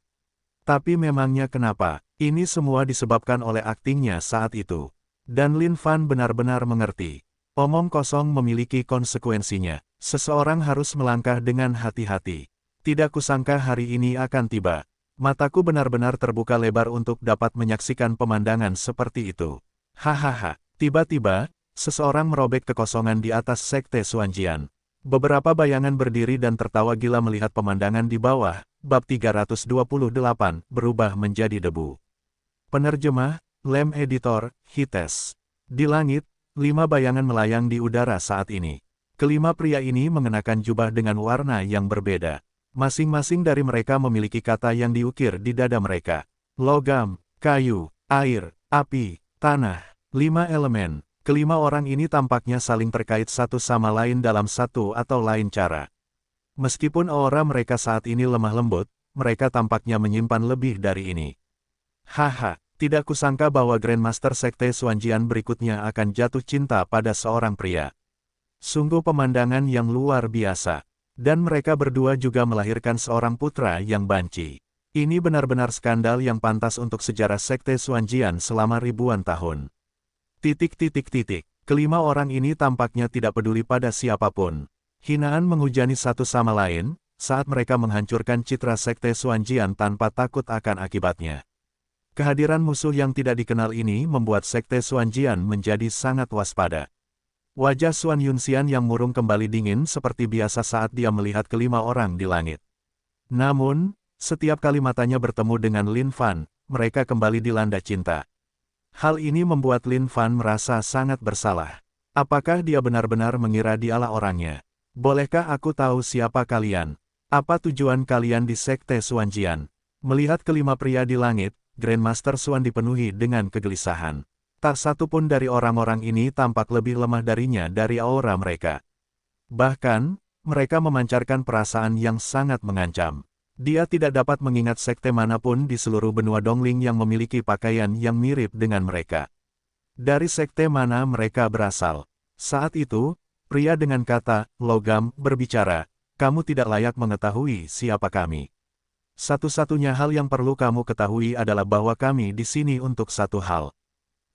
Tapi memangnya kenapa? Ini semua disebabkan oleh aktingnya saat itu. Dan Lin Fan benar-benar mengerti. Omong kosong memiliki konsekuensinya. Seseorang harus melangkah dengan hati-hati. Tidak kusangka hari ini akan tiba. Mataku benar-benar terbuka lebar untuk dapat menyaksikan pemandangan seperti itu. Hahaha. Tiba-tiba, seseorang merobek kekosongan di atas Sekte Xuanjian. Beberapa bayangan berdiri dan tertawa gila melihat pemandangan di bawah. Bab 328 berubah menjadi debu. Penerjemah, Lem Editor, Hites. Di langit, 5 bayangan melayang di udara saat ini. Kelima pria ini mengenakan jubah dengan warna yang berbeda. Masing-masing dari mereka memiliki kata yang diukir di dada mereka. Logam, kayu, air, api, tanah. 5 elemen. Kelima orang ini tampaknya saling terkait satu sama lain dalam satu atau lain cara. Meskipun aura mereka saat ini lemah lembut, mereka tampaknya menyimpan lebih dari ini. Haha. Tidak kusangka bahwa Grandmaster Sekte Xuanjian berikutnya akan jatuh cinta pada seorang pria. Sungguh pemandangan yang luar biasa. Dan mereka berdua juga melahirkan seorang putra yang banci. Ini benar-benar skandal yang pantas untuk sejarah Sekte Xuanjian selama ribuan tahun. Kelima orang ini tampaknya tidak peduli pada siapapun. Hinaan menghujani satu sama lain, saat mereka menghancurkan citra Sekte Xuanjian tanpa takut akan akibatnya. Kehadiran musuh yang tidak dikenal ini membuat Sekte Xuanjian menjadi sangat waspada. Wajah Xuan Yunxian yang murung kembali dingin seperti biasa saat dia melihat kelima orang di langit. Namun, setiap kali matanya bertemu dengan Lin Fan, mereka kembali dilanda cinta. Hal ini membuat Lin Fan merasa sangat bersalah. Apakah dia benar-benar mengira dialah orangnya? Bolehkah aku tahu siapa kalian? Apa tujuan kalian di Sekte Xuanjian? Melihat kelima pria di langit, Grandmaster Xuan dipenuhi dengan kegelisahan. Tak satu pun dari orang-orang ini tampak lebih lemah darinya dari aura mereka. Bahkan, mereka memancarkan perasaan yang sangat mengancam. Dia tidak dapat mengingat sekte manapun di seluruh benua Dongling yang memiliki pakaian yang mirip dengan mereka. Dari sekte mana mereka berasal? Saat itu, pria dengan kata, logam, berbicara, kamu tidak layak mengetahui siapa kami. Satu-satunya hal yang perlu kamu ketahui adalah bahwa kami di sini untuk satu hal.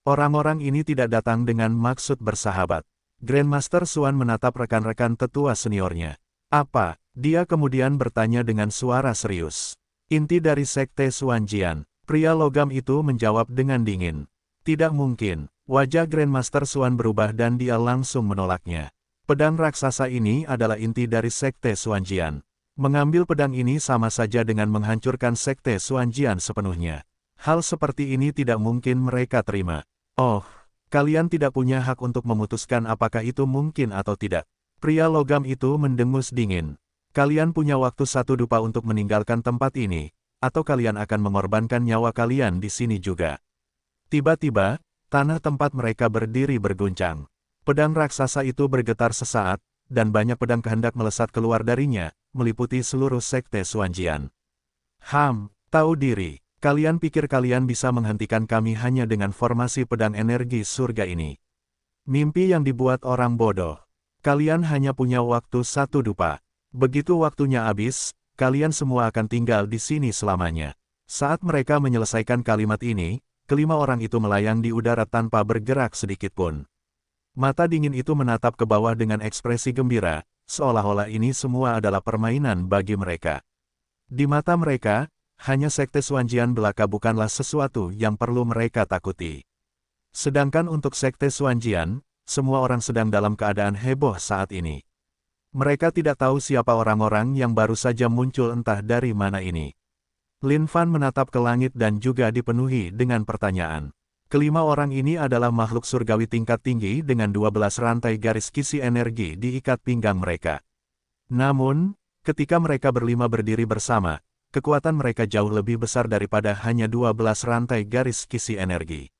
Orang-orang ini tidak datang dengan maksud bersahabat. Grandmaster Xuan menatap rekan-rekan tetua seniornya. Apa? Dia kemudian bertanya dengan suara serius. Inti dari Sekte Xuanjian. Pria logam itu menjawab dengan dingin. Tidak mungkin. Wajah Grandmaster Xuan berubah dan dia langsung menolaknya. Pedang raksasa ini adalah inti dari Sekte Xuanjian. Mengambil pedang ini sama saja dengan menghancurkan Sekte Xuanjian sepenuhnya. Hal seperti ini tidak mungkin mereka terima. Oh, kalian tidak punya hak untuk memutuskan apakah itu mungkin atau tidak. Pria logam itu mendengus dingin. Kalian punya waktu 1 dupa untuk meninggalkan tempat ini, atau kalian akan mengorbankan nyawa kalian di sini juga. Tiba-tiba, tanah tempat mereka berdiri berguncang. Pedang raksasa itu bergetar sesaat, dan banyak pedang kehendak melesat keluar darinya, meliputi seluruh Sekte Xuanjian. Tahu diri. Kalian pikir kalian bisa menghentikan kami hanya dengan formasi pedang energi surga ini. Mimpi yang dibuat orang bodoh. Kalian hanya punya waktu 1 dupa. Begitu waktunya habis, kalian semua akan tinggal di sini selamanya. Saat mereka menyelesaikan kalimat ini, kelima orang itu melayang di udara tanpa bergerak sedikitpun. Mata dingin itu menatap ke bawah dengan ekspresi gembira, seolah-olah ini semua adalah permainan bagi mereka. Di mata mereka, hanya Sekte Xuanjian belaka bukanlah sesuatu yang perlu mereka takuti. Sedangkan untuk Sekte Xuanjian, semua orang sedang dalam keadaan heboh saat ini. Mereka tidak tahu siapa orang-orang yang baru saja muncul entah dari mana ini. Lin Fan menatap ke langit dan juga dipenuhi dengan pertanyaan. Kelima orang ini adalah makhluk surgawi tingkat tinggi dengan 12 rantai garis kisi energi di ikat pinggang mereka. Namun, ketika mereka berlima berdiri bersama, kekuatan mereka jauh lebih besar daripada hanya 12 rantai garis kisi energi.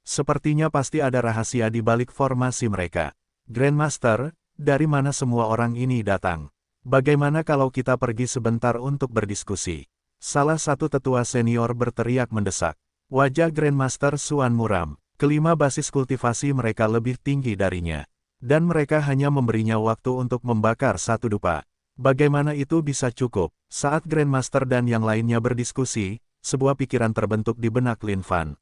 Sepertinya pasti ada rahasia di balik formasi mereka. Grandmaster, dari mana semua orang ini datang? Bagaimana kalau kita pergi sebentar untuk berdiskusi? Salah satu tetua senior berteriak mendesak. Wajah Grandmaster Xuan muram. Kelima basis kultivasi mereka lebih tinggi darinya. Dan mereka hanya memberinya waktu untuk membakar 1 dupa. Bagaimana itu bisa cukup? Saat Grandmaster dan yang lainnya berdiskusi, sebuah pikiran terbentuk di benak Lin Fan.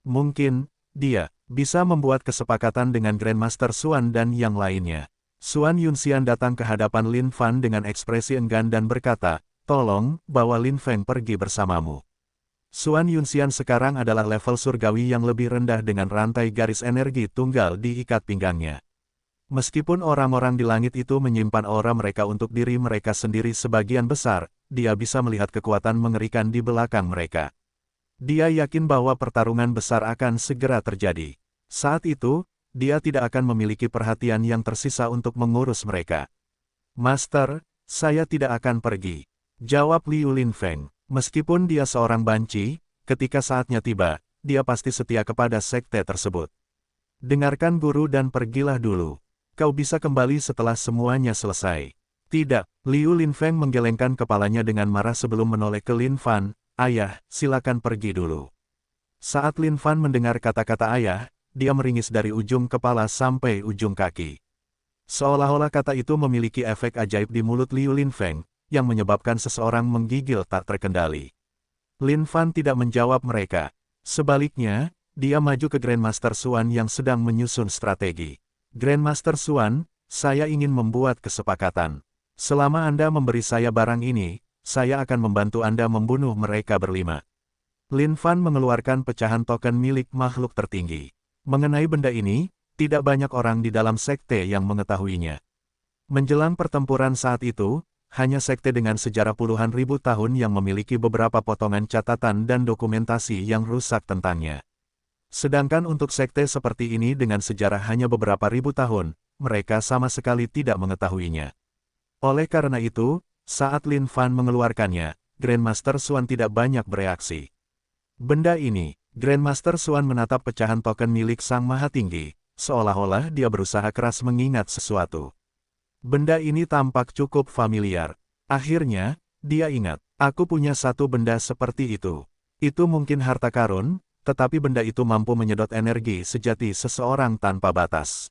Mungkin, dia bisa membuat kesepakatan dengan Grandmaster Xuan dan yang lainnya. Xuan Yunxian datang ke hadapan Lin Fan dengan ekspresi enggan dan berkata, tolong, bawa Lin Feng pergi bersamamu. Xuan Yunxian sekarang adalah level surgawi yang lebih rendah dengan rantai garis energi tunggal di ikat pinggangnya. Meskipun orang-orang di langit itu menyimpan aura mereka untuk diri mereka sendiri sebagian besar, dia bisa melihat kekuatan mengerikan di belakang mereka. Dia yakin bahwa pertarungan besar akan segera terjadi. Saat itu, dia tidak akan memiliki perhatian yang tersisa untuk mengurus mereka. Master, saya tidak akan pergi. Jawab Liu Linfeng. Meskipun dia seorang banci, ketika saatnya tiba, dia pasti setia kepada sekte tersebut. Dengarkan guru dan pergilah dulu. Kau bisa kembali setelah semuanya selesai. Tidak, Liu Linfeng menggelengkan kepalanya dengan marah sebelum menoleh ke Lin Fan. Ayah, silakan pergi dulu. Saat Lin Fan mendengar kata-kata ayah, dia meringis dari ujung kepala sampai ujung kaki. Seolah-olah kata itu memiliki efek ajaib di mulut Liu Linfeng, yang menyebabkan seseorang menggigil tak terkendali. Lin Fan tidak menjawab mereka. Sebaliknya, dia maju ke Grandmaster Xuan yang sedang menyusun strategi. Grandmaster Xuan, saya ingin membuat kesepakatan. Selama Anda memberi saya barang ini, saya akan membantu Anda membunuh mereka berlima. Lin Fan mengeluarkan pecahan token milik makhluk tertinggi. Mengenai benda ini, tidak banyak orang di dalam sekte yang mengetahuinya. Menjelang pertempuran saat itu, hanya sekte dengan sejarah puluhan ribu tahun yang memiliki beberapa potongan catatan dan dokumentasi yang rusak tentangnya. Sedangkan untuk sekte seperti ini dengan sejarah hanya beberapa ribu tahun, mereka sama sekali tidak mengetahuinya. Oleh karena itu, saat Lin Fan mengeluarkannya, Grandmaster Xuan tidak banyak bereaksi. Benda ini, Grandmaster Xuan menatap pecahan token milik Sang Maha Tinggi, seolah-olah dia berusaha keras mengingat sesuatu. Benda ini tampak cukup familiar. Akhirnya, dia ingat, aku punya satu benda seperti itu. Itu mungkin harta karun, tetapi benda itu mampu menyedot energi sejati seseorang tanpa batas.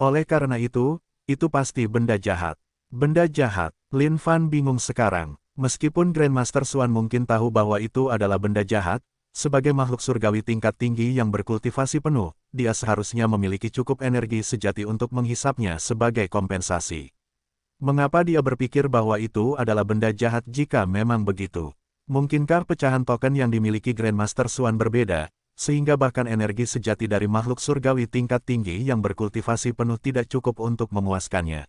Oleh karena itu pasti benda jahat. Benda jahat, Lin Fan bingung sekarang. Meskipun Grandmaster Xuan mungkin tahu bahwa itu adalah benda jahat, sebagai makhluk surgawi tingkat tinggi yang berkultivasi penuh, dia seharusnya memiliki cukup energi sejati untuk menghisapnya sebagai kompensasi. Mengapa dia berpikir bahwa itu adalah benda jahat jika memang begitu? Mungkinkah pecahan token yang dimiliki Grandmaster Xuan berbeda, sehingga bahkan energi sejati dari makhluk surgawi tingkat tinggi yang berkultivasi penuh tidak cukup untuk memuaskannya?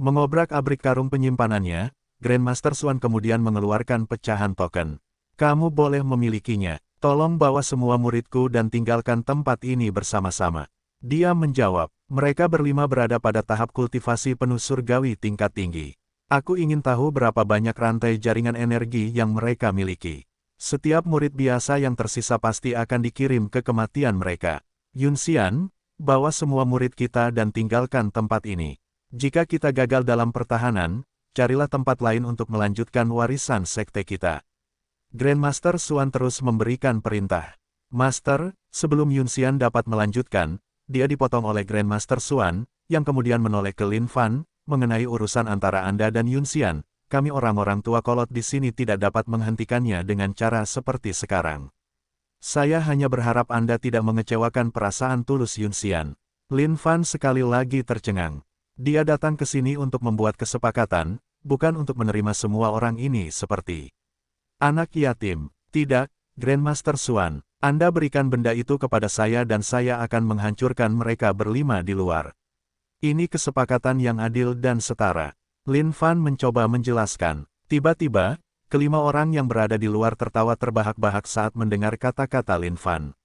Mengobrak-abrik karung penyimpanannya, Grandmaster Xuan kemudian mengeluarkan pecahan token. Kamu boleh memilikinya, tolong bawa semua muridku dan tinggalkan tempat ini bersama-sama. Dia menjawab, mereka berlima berada pada tahap kultivasi penuh surgawi tingkat tinggi. Aku ingin tahu berapa banyak rantai jaringan energi yang mereka miliki. Setiap murid biasa yang tersisa pasti akan dikirim ke kematian mereka. Yun Xian, bawa semua murid kita dan tinggalkan tempat ini. Jika kita gagal dalam pertahanan, carilah tempat lain untuk melanjutkan warisan sekte kita. Grandmaster Xuan terus memberikan perintah. Master, sebelum Yun Xian dapat melanjutkan, dia dipotong oleh Grandmaster Xuan, yang kemudian menoleh ke Lin Fan, mengenai urusan antara Anda dan Yun Xian, kami orang-orang tua kolot di sini tidak dapat menghentikannya dengan cara seperti sekarang. Saya hanya berharap Anda tidak mengecewakan perasaan tulus Yun Xian. Lin Fan sekali lagi tercengang. Dia datang ke sini untuk membuat kesepakatan, bukan untuk menerima semua orang ini seperti anak yatim. Tidak, Grandmaster Xuan, Anda berikan benda itu kepada saya dan saya akan menghancurkan mereka berlima di luar. Ini kesepakatan yang adil dan setara. Lin Fan mencoba menjelaskan. Tiba-tiba, kelima orang yang berada di luar tertawa terbahak-bahak saat mendengar kata-kata Lin Fan.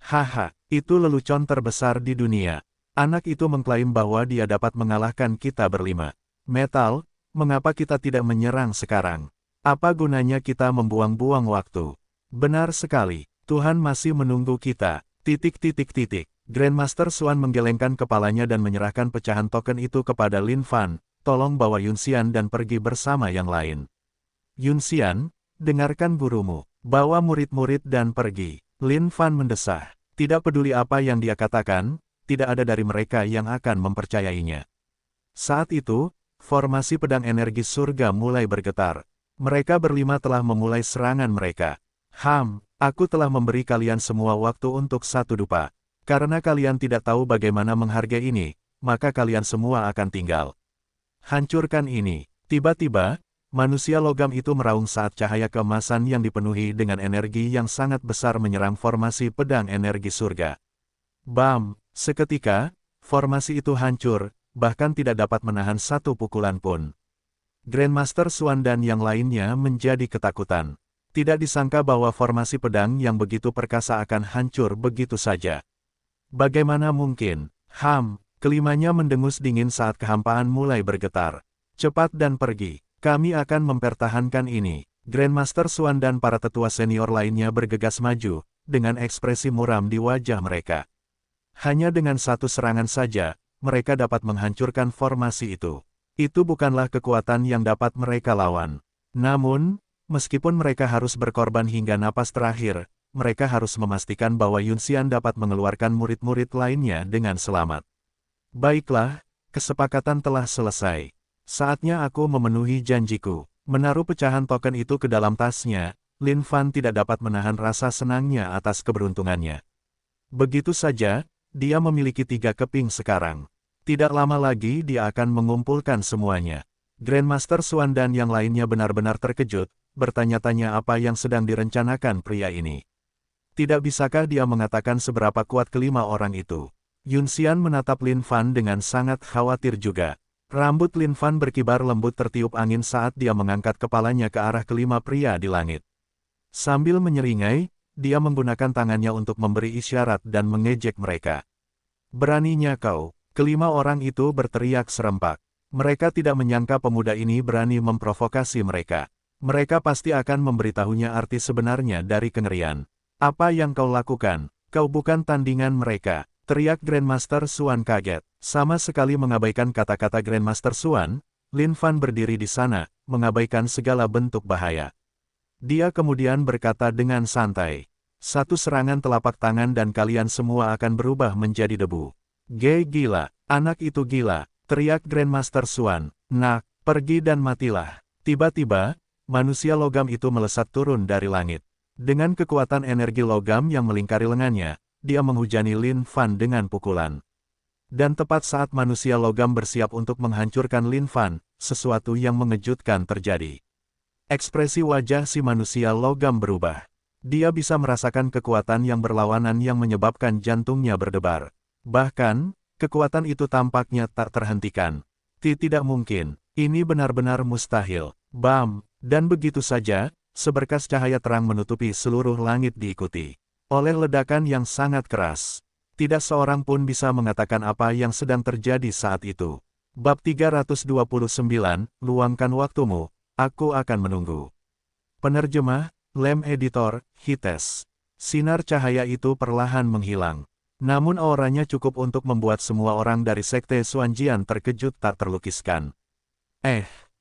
Haha, itu lelucon terbesar di dunia. Anak itu mengklaim bahwa dia dapat mengalahkan kita berlima. Metal, mengapa kita tidak menyerang sekarang? Apa gunanya kita membuang-buang waktu? Benar sekali, Tuhan masih menunggu kita. ... Grandmaster Xuan menggelengkan kepalanya dan menyerahkan pecahan token itu kepada Lin Fan. Tolong bawa Yun Xian dan pergi bersama yang lain. Yun Xian, dengarkan gurumu. Bawa murid-murid dan pergi. Lin Fan mendesah. Tidak peduli apa yang dia katakan, tidak ada dari mereka yang akan mempercayainya. Saat itu, formasi pedang energi surga mulai bergetar. Mereka berlima telah memulai serangan mereka. Aku telah memberi kalian semua waktu untuk satu dupa. Karena kalian tidak tahu bagaimana menghargai ini, maka kalian semua akan tinggal. Hancurkan ini. Tiba-tiba, manusia logam itu meraung saat cahaya keemasan yang dipenuhi dengan energi yang sangat besar menyerang formasi pedang energi surga. Bam! Seketika, formasi itu hancur, bahkan tidak dapat menahan satu pukulan pun. Grandmaster Xuan dan yang lainnya menjadi ketakutan. Tidak disangka bahwa formasi pedang yang begitu perkasa akan hancur begitu saja. Bagaimana mungkin? Kelimanya mendengus dingin saat kehampaan mulai bergetar. Cepat dan pergi, kami akan mempertahankan ini. Grandmaster Xuan dan para tetua senior lainnya bergegas maju, dengan ekspresi muram di wajah mereka. Hanya dengan satu serangan saja, mereka dapat menghancurkan formasi itu. Itu bukanlah kekuatan yang dapat mereka lawan. Namun, meskipun mereka harus berkorban hingga napas terakhir, mereka harus memastikan bahwa Yun Xian dapat mengeluarkan murid-murid lainnya dengan selamat. Baiklah, kesepakatan telah selesai. Saatnya aku memenuhi janjiku. Menaruh pecahan token itu ke dalam tasnya, Lin Fan tidak dapat menahan rasa senangnya atas keberuntungannya. Begitu saja, dia memiliki 3 keping sekarang. Tidak lama lagi dia akan mengumpulkan semuanya. Grandmaster Xuan dan yang lainnya benar-benar terkejut, bertanya-tanya apa yang sedang direncanakan pria ini. Tidak bisakah dia mengatakan seberapa kuat kelima orang itu? Yun Xian menatap Lin Fan dengan sangat khawatir juga. Rambut Lin Fan berkibar lembut tertiup angin saat dia mengangkat kepalanya ke arah kelima pria di langit. Sambil menyeringai, dia menggunakan tangannya untuk memberi isyarat dan mengejek mereka. Beraninya kau, kelima orang itu berteriak serempak. Mereka tidak menyangka pemuda ini berani memprovokasi mereka. Mereka pasti akan memberitahunya arti sebenarnya dari kengerian. Apa yang kau lakukan? Kau bukan tandingan mereka, teriak Grandmaster Xuan kaget. Sama sekali mengabaikan kata-kata Grandmaster Xuan, Lin Fan berdiri di sana, mengabaikan segala bentuk bahaya. Dia kemudian berkata dengan santai, "Satu serangan telapak tangan dan kalian semua akan berubah menjadi debu." Gila, anak itu gila, teriak Grandmaster Xuan. "Nak, pergi dan matilah." Tiba-tiba, manusia logam itu melesat turun dari langit. Dengan kekuatan energi logam yang melingkari lengannya, dia menghujani Lin Fan dengan pukulan. Dan tepat saat manusia logam bersiap untuk menghancurkan Lin Fan, sesuatu yang mengejutkan terjadi. Ekspresi wajah si manusia logam berubah. Dia bisa merasakan kekuatan yang berlawanan yang menyebabkan jantungnya berdebar. Bahkan, kekuatan itu tampaknya tak terhentikan. Tidak mungkin, ini benar-benar mustahil. Bam, dan begitu saja, seberkas cahaya terang menutupi seluruh langit diikuti oleh ledakan yang sangat keras. Tidak seorang pun bisa mengatakan apa yang sedang terjadi saat itu. Bab 329, luangkan waktumu. Aku akan menunggu. Penerjemah, Lem Editor, Hites. Sinar cahaya itu perlahan menghilang. Namun auranya cukup untuk membuat semua orang dari Sekte Xuanjian terkejut tak terlukiskan.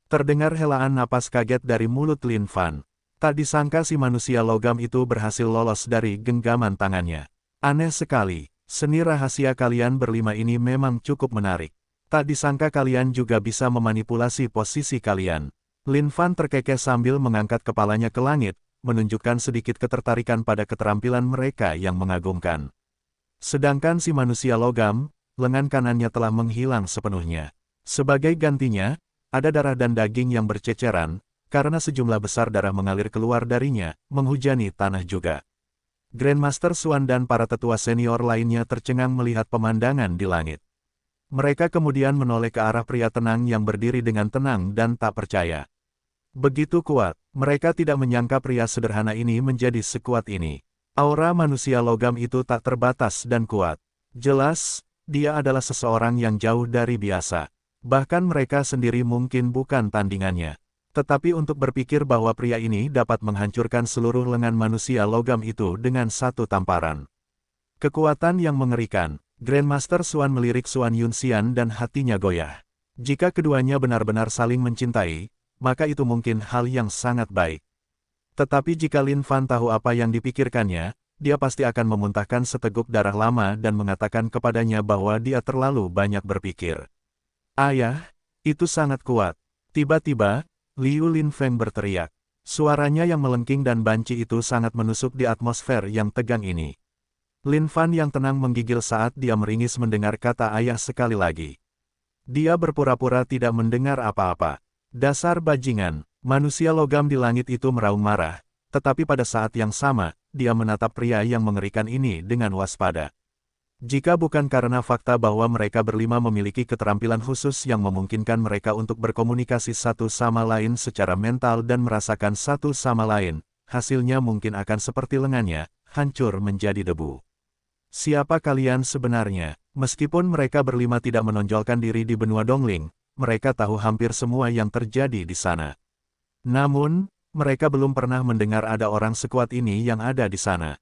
Terdengar helaan napas kaget dari mulut Lin Fan. Tak disangka si manusia logam itu berhasil lolos dari genggaman tangannya. Aneh sekali, seni rahasia kalian berlima ini memang cukup menarik. Tak disangka kalian juga bisa memanipulasi posisi kalian. Lin Fan terkekeh sambil mengangkat kepalanya ke langit, menunjukkan sedikit ketertarikan pada keterampilan mereka yang mengagumkan. Sedangkan si manusia logam, lengan kanannya telah menghilang sepenuhnya. Sebagai gantinya, ada darah dan daging yang berceceran, karena sejumlah besar darah mengalir keluar darinya, menghujani tanah juga. Grandmaster Xuan dan para tetua senior lainnya tercengang melihat pemandangan di langit. Mereka kemudian menoleh ke arah pria tenang yang berdiri dengan tenang dan tak percaya. Begitu kuat, mereka tidak menyangka pria sederhana ini menjadi sekuat ini. Aura manusia logam itu tak terbatas dan kuat. Jelas, dia adalah seseorang yang jauh dari biasa. Bahkan mereka sendiri mungkin bukan tandingannya. Tetapi untuk berpikir bahwa pria ini dapat menghancurkan seluruh lengan manusia logam itu dengan satu tamparan. Kekuatan yang mengerikan. Grandmaster Xuan melirik Xuan Yunxian dan hatinya goyah. Jika keduanya benar-benar saling mencintai, maka itu mungkin hal yang sangat baik. Tetapi jika Lin Fan tahu apa yang dipikirkannya, dia pasti akan memuntahkan seteguk darah lama dan mengatakan kepadanya bahwa dia terlalu banyak berpikir. "Ayah, itu sangat kuat." Tiba-tiba, Liu Linfeng berteriak. Suaranya yang melengking dan banci itu sangat menusuk di atmosfer yang tegang ini. Lin Fan yang tenang menggigil saat dia meringis mendengar kata ayah sekali lagi. Dia berpura-pura tidak mendengar apa-apa. Dasar bajingan, manusia logam di langit itu meraung marah, tetapi pada saat yang sama, dia menatap pria yang mengerikan ini dengan waspada. Jika bukan karena fakta bahwa mereka berlima memiliki keterampilan khusus yang memungkinkan mereka untuk berkomunikasi satu sama lain secara mental dan merasakan satu sama lain, hasilnya mungkin akan seperti lengannya, hancur menjadi debu. Siapa kalian sebenarnya? Meskipun mereka berlima tidak menonjolkan diri di benua Dongling, mereka tahu hampir semua yang terjadi di sana. Namun, mereka belum pernah mendengar ada orang sekuat ini yang ada di sana.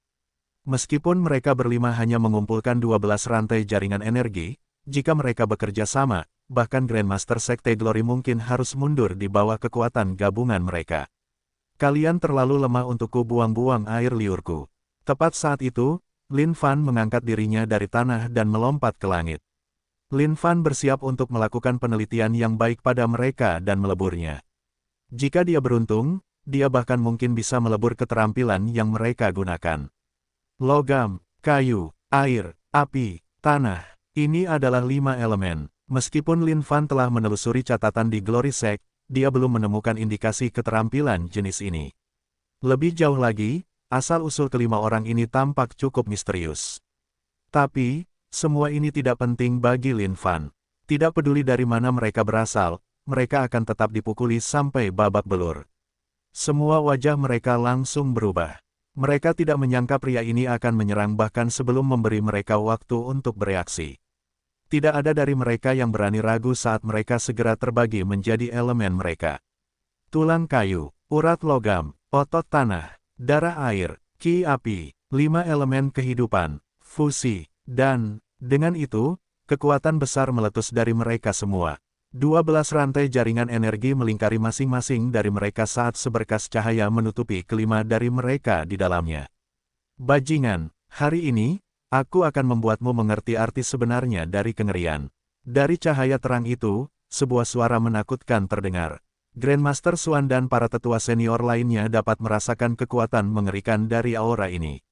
Meskipun mereka berlima hanya mengumpulkan 12 rantai jaringan energi, jika mereka bekerja sama, bahkan Grandmaster Sekte Glory mungkin harus mundur di bawah kekuatan gabungan mereka. Kalian terlalu lemah untuk buang-buang air liurku. Tepat saat itu, Lin Fan mengangkat dirinya dari tanah dan melompat ke langit. Lin Fan bersiap untuk melakukan penelitian yang baik pada mereka dan meleburnya. Jika dia beruntung, dia bahkan mungkin bisa melebur keterampilan yang mereka gunakan. Logam, kayu, air, api, tanah. Ini adalah 5 elemen. Meskipun Lin Fan telah menelusuri catatan di Glory Sect, dia belum menemukan indikasi keterampilan jenis ini. Lebih jauh lagi, asal-usul kelima orang ini tampak cukup misterius. Tapi, semua ini tidak penting bagi Lin Fan. Tidak peduli dari mana mereka berasal, mereka akan tetap dipukuli sampai babak belur. Semua wajah mereka langsung berubah. Mereka tidak menyangka pria ini akan menyerang bahkan sebelum memberi mereka waktu untuk bereaksi. Tidak ada dari mereka yang berani ragu saat mereka segera terbagi menjadi elemen mereka. Tulang kayu, urat logam, otot tanah, darah air, ki api, 5 elemen kehidupan, fusi, dan, dengan itu, kekuatan besar meletus dari mereka semua. 12 rantai jaringan energi melingkari masing-masing dari mereka saat seberkas cahaya menutupi kelima dari mereka di dalamnya. Bajingan, hari ini, aku akan membuatmu mengerti arti sebenarnya dari kengerian. Dari cahaya terang itu, sebuah suara menakutkan terdengar. Grandmaster Xuan dan para tetua senior lainnya dapat merasakan kekuatan mengerikan dari aura ini.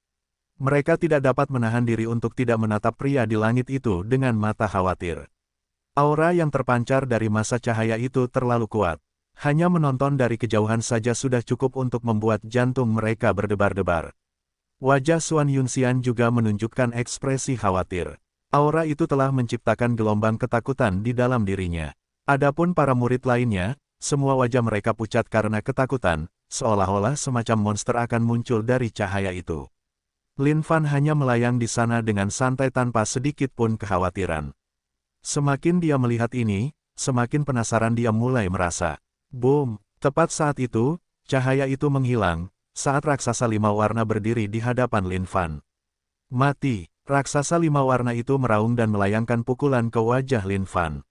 Mereka tidak dapat menahan diri untuk tidak menatap pria di langit itu dengan mata khawatir. Aura yang terpancar dari masa cahaya itu terlalu kuat. Hanya menonton dari kejauhan saja sudah cukup untuk membuat jantung mereka berdebar-debar. Wajah Xuan Yunxian juga menunjukkan ekspresi khawatir. Aura itu telah menciptakan gelombang ketakutan di dalam dirinya. Adapun para murid lainnya, semua wajah mereka pucat karena ketakutan, seolah-olah semacam monster akan muncul dari cahaya itu. Lin Fan hanya melayang di sana dengan santai tanpa sedikit pun kekhawatiran. Semakin dia melihat ini, semakin penasaran dia mulai merasa. Boom! Tepat saat itu, cahaya itu menghilang, saat raksasa 5 warna berdiri di hadapan Lin Fan. Mati! Raksasa 5 warna itu meraung dan melayangkan pukulan ke wajah Lin Fan.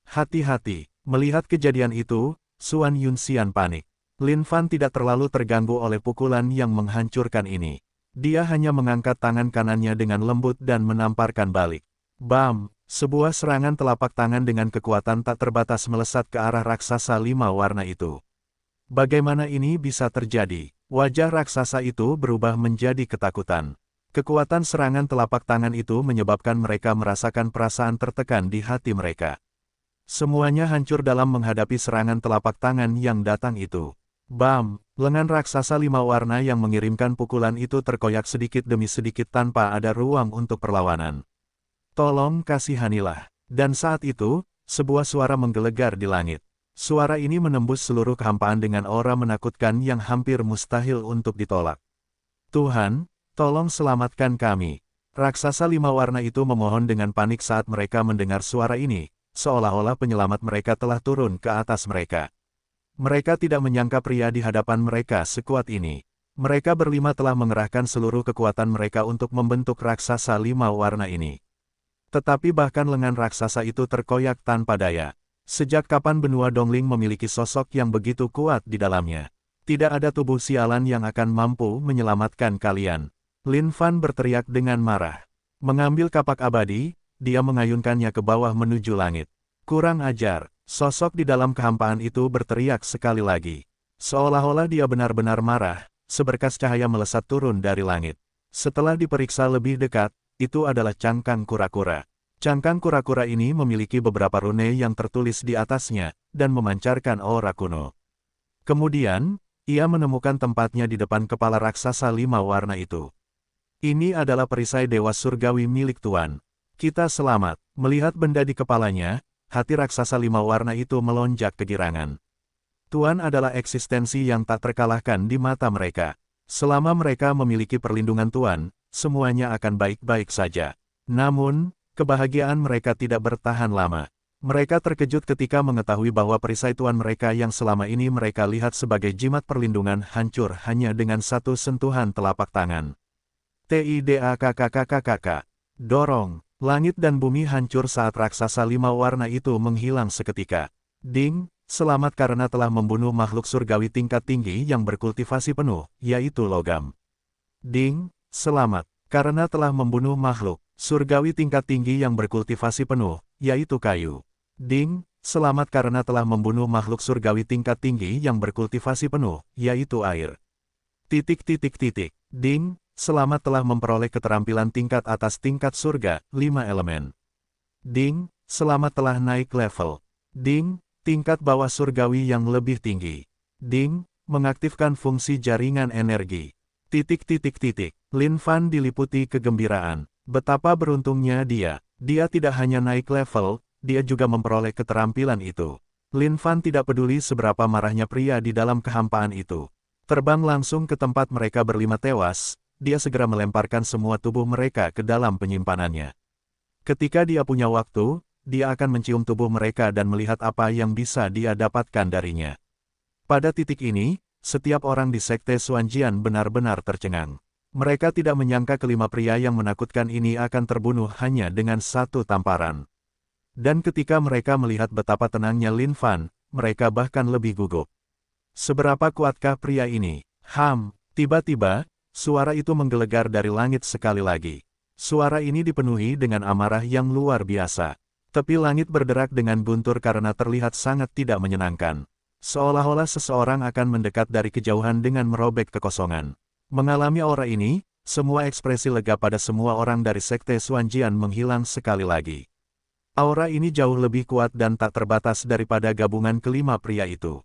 Hati-hati! Melihat kejadian itu, Xuan Yunxian panik. Lin Fan tidak terlalu terganggu oleh pukulan yang menghancurkan ini. Dia hanya mengangkat tangan kanannya dengan lembut dan menamparkan balik. Bam! Sebuah serangan telapak tangan dengan kekuatan tak terbatas melesat ke arah raksasa 5 warna itu. Bagaimana ini bisa terjadi? Wajah raksasa itu berubah menjadi ketakutan. Kekuatan serangan telapak tangan itu menyebabkan mereka merasakan perasaan tertekan di hati mereka. Semuanya hancur dalam menghadapi serangan telapak tangan yang datang itu. Bam! Lengan raksasa 5 warna yang mengirimkan pukulan itu terkoyak sedikit demi sedikit tanpa ada ruang untuk perlawanan. Tolong kasihanilah. Dan saat itu, sebuah suara menggelegar di langit. Suara ini menembus seluruh kehampaan dengan aura menakutkan yang hampir mustahil untuk ditolak. Tuhan, tolong selamatkan kami. Raksasa 5 warna itu memohon dengan panik saat mereka mendengar suara ini, seolah-olah penyelamat mereka telah turun ke atas mereka. Mereka tidak menyangka pria di hadapan mereka sekuat ini. Mereka berlima telah mengerahkan seluruh kekuatan mereka untuk membentuk raksasa 5 warna ini. Tetapi bahkan lengan raksasa itu terkoyak tanpa daya. Sejak kapan benua Dongling memiliki sosok yang begitu kuat di dalamnya? Tidak ada tubuh sialan yang akan mampu menyelamatkan kalian. Lin Fan berteriak dengan marah. Mengambil kapak abadi, dia mengayunkannya ke bawah menuju langit. Kurang ajar, sosok di dalam kehampaan itu berteriak sekali lagi. Seolah-olah dia benar-benar marah, seberkas cahaya melesat turun dari langit. Setelah diperiksa lebih dekat, itu adalah cangkang kura-kura. Cangkang kura-kura ini memiliki beberapa rune yang tertulis di atasnya, dan memancarkan aura kuno. Kemudian, ia menemukan tempatnya di depan kepala raksasa 5 warna itu. Ini adalah perisai Dewa Surgawi milik Tuan. Kita selamat. Melihat benda di kepalanya, hati raksasa 5 warna itu melonjak kegirangan. Tuan adalah eksistensi yang tak terkalahkan di mata mereka. Selama mereka memiliki perlindungan Tuan, semuanya akan baik-baik saja. Namun, kebahagiaan mereka tidak bertahan lama. Mereka terkejut ketika mengetahui bahwa perisai Tuan mereka yang selama ini mereka lihat sebagai jimat perlindungan hancur hanya dengan satu sentuhan telapak tangan. TIDAKKKKKK. Dorong. Langit dan bumi hancur saat raksasa 5 warna itu menghilang seketika. Ding, selamat karena telah membunuh makhluk surgawi tingkat tinggi yang berkultivasi penuh, yaitu logam. Ding, selamat, karena telah membunuh makhluk surgawi tingkat tinggi yang berkultivasi penuh, yaitu kayu. Ding, selamat karena telah membunuh makhluk surgawi tingkat tinggi yang berkultivasi penuh, yaitu air. Ding, selamat telah memperoleh keterampilan tingkat atas tingkat surga, 5 elemen. Ding, selamat telah naik level. Ding, tingkat bawah surgawi yang lebih tinggi. Ding, mengaktifkan fungsi jaringan energi. Lin Fan diliputi kegembiraan. Betapa beruntungnya dia. Dia tidak hanya naik level, dia juga memperoleh keterampilan itu. Lin Fan tidak peduli seberapa marahnya pria di dalam kehampaan itu. Terbang langsung ke tempat mereka berlima tewas, dia segera melemparkan semua tubuh mereka ke dalam penyimpanannya. Ketika dia punya waktu, dia akan mencium tubuh mereka dan melihat apa yang bisa dia dapatkan darinya. Pada titik ini, setiap orang di Sekte Xuanjian benar-benar tercengang. Mereka tidak menyangka kelima pria yang menakutkan ini akan terbunuh hanya dengan satu tamparan. Dan ketika mereka melihat betapa tenangnya Lin Fan, mereka bahkan lebih gugup. Seberapa kuatkah pria ini? Tiba-tiba, suara itu menggelegar dari langit sekali lagi. Suara ini dipenuhi dengan amarah yang luar biasa. Tepi langit berderak dengan guntur karena terlihat sangat tidak menyenangkan. Seolah-olah seseorang akan mendekat dari kejauhan dengan merobek kekosongan. Mengalami aura ini, semua ekspresi lega pada semua orang dari Sekte Xuanjian menghilang sekali lagi. Aura ini jauh lebih kuat dan tak terbatas daripada gabungan kelima pria itu.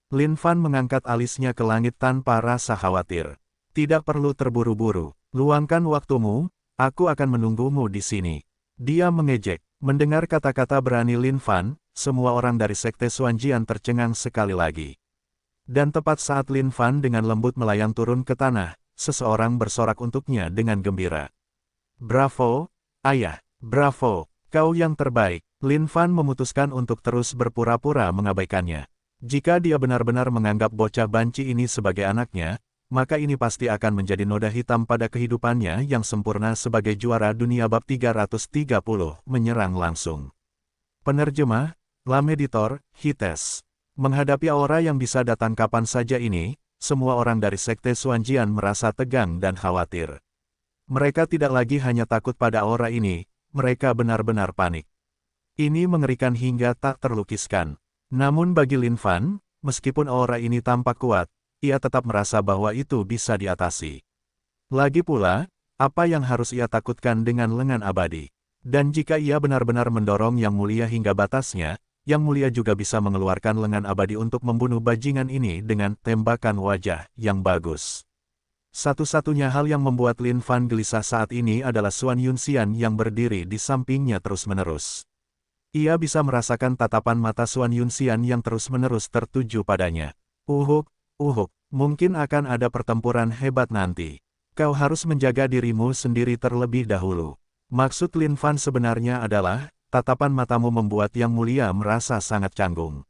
Lin Fan mengangkat alisnya ke langit tanpa rasa khawatir. Tidak perlu terburu-buru, luangkan waktumu, aku akan menunggumu di sini. Dia mengejek. Mendengar kata-kata berani Lin Fan, semua orang dari Sekte Xuanjian tercengang sekali lagi. Dan tepat saat Lin Fan dengan lembut melayang turun ke tanah, seseorang bersorak untuknya dengan gembira. Bravo, ayah, bravo, kau yang terbaik. Lin Fan memutuskan untuk terus berpura-pura mengabaikannya. Jika dia benar-benar menganggap bocah banci ini sebagai anaknya, maka ini pasti akan menjadi noda hitam pada kehidupannya yang sempurna sebagai juara dunia bab 330, menyerang langsung. Penerjemah, Lam Editor, Hites. Menghadapi aura yang bisa datang kapan saja ini, semua orang dari Sekte Xuanjian merasa tegang dan khawatir. Mereka tidak lagi hanya takut pada aura ini, mereka benar-benar panik. Ini mengerikan hingga tak terlukiskan. Namun bagi Lin Fan, meskipun aura ini tampak kuat, ia tetap merasa bahwa itu bisa diatasi. Lagi pula, apa yang harus ia takutkan dengan lengan abadi? Dan jika ia benar-benar mendorong Yang Mulia hingga batasnya, Yang Mulia juga bisa mengeluarkan lengan abadi untuk membunuh bajingan ini dengan tembakan wajah yang bagus. Satu-satunya hal yang membuat Lin Fan gelisah saat ini adalah Xuan Yunxian yang berdiri di sampingnya terus-menerus. Ia bisa merasakan tatapan mata Xuan Yunxian yang terus-menerus tertuju padanya. Mungkin akan ada pertempuran hebat nanti. Kau harus menjaga dirimu sendiri terlebih dahulu. Maksud Lin Fan sebenarnya adalah, tatapan matamu membuat Yang Mulia merasa sangat canggung.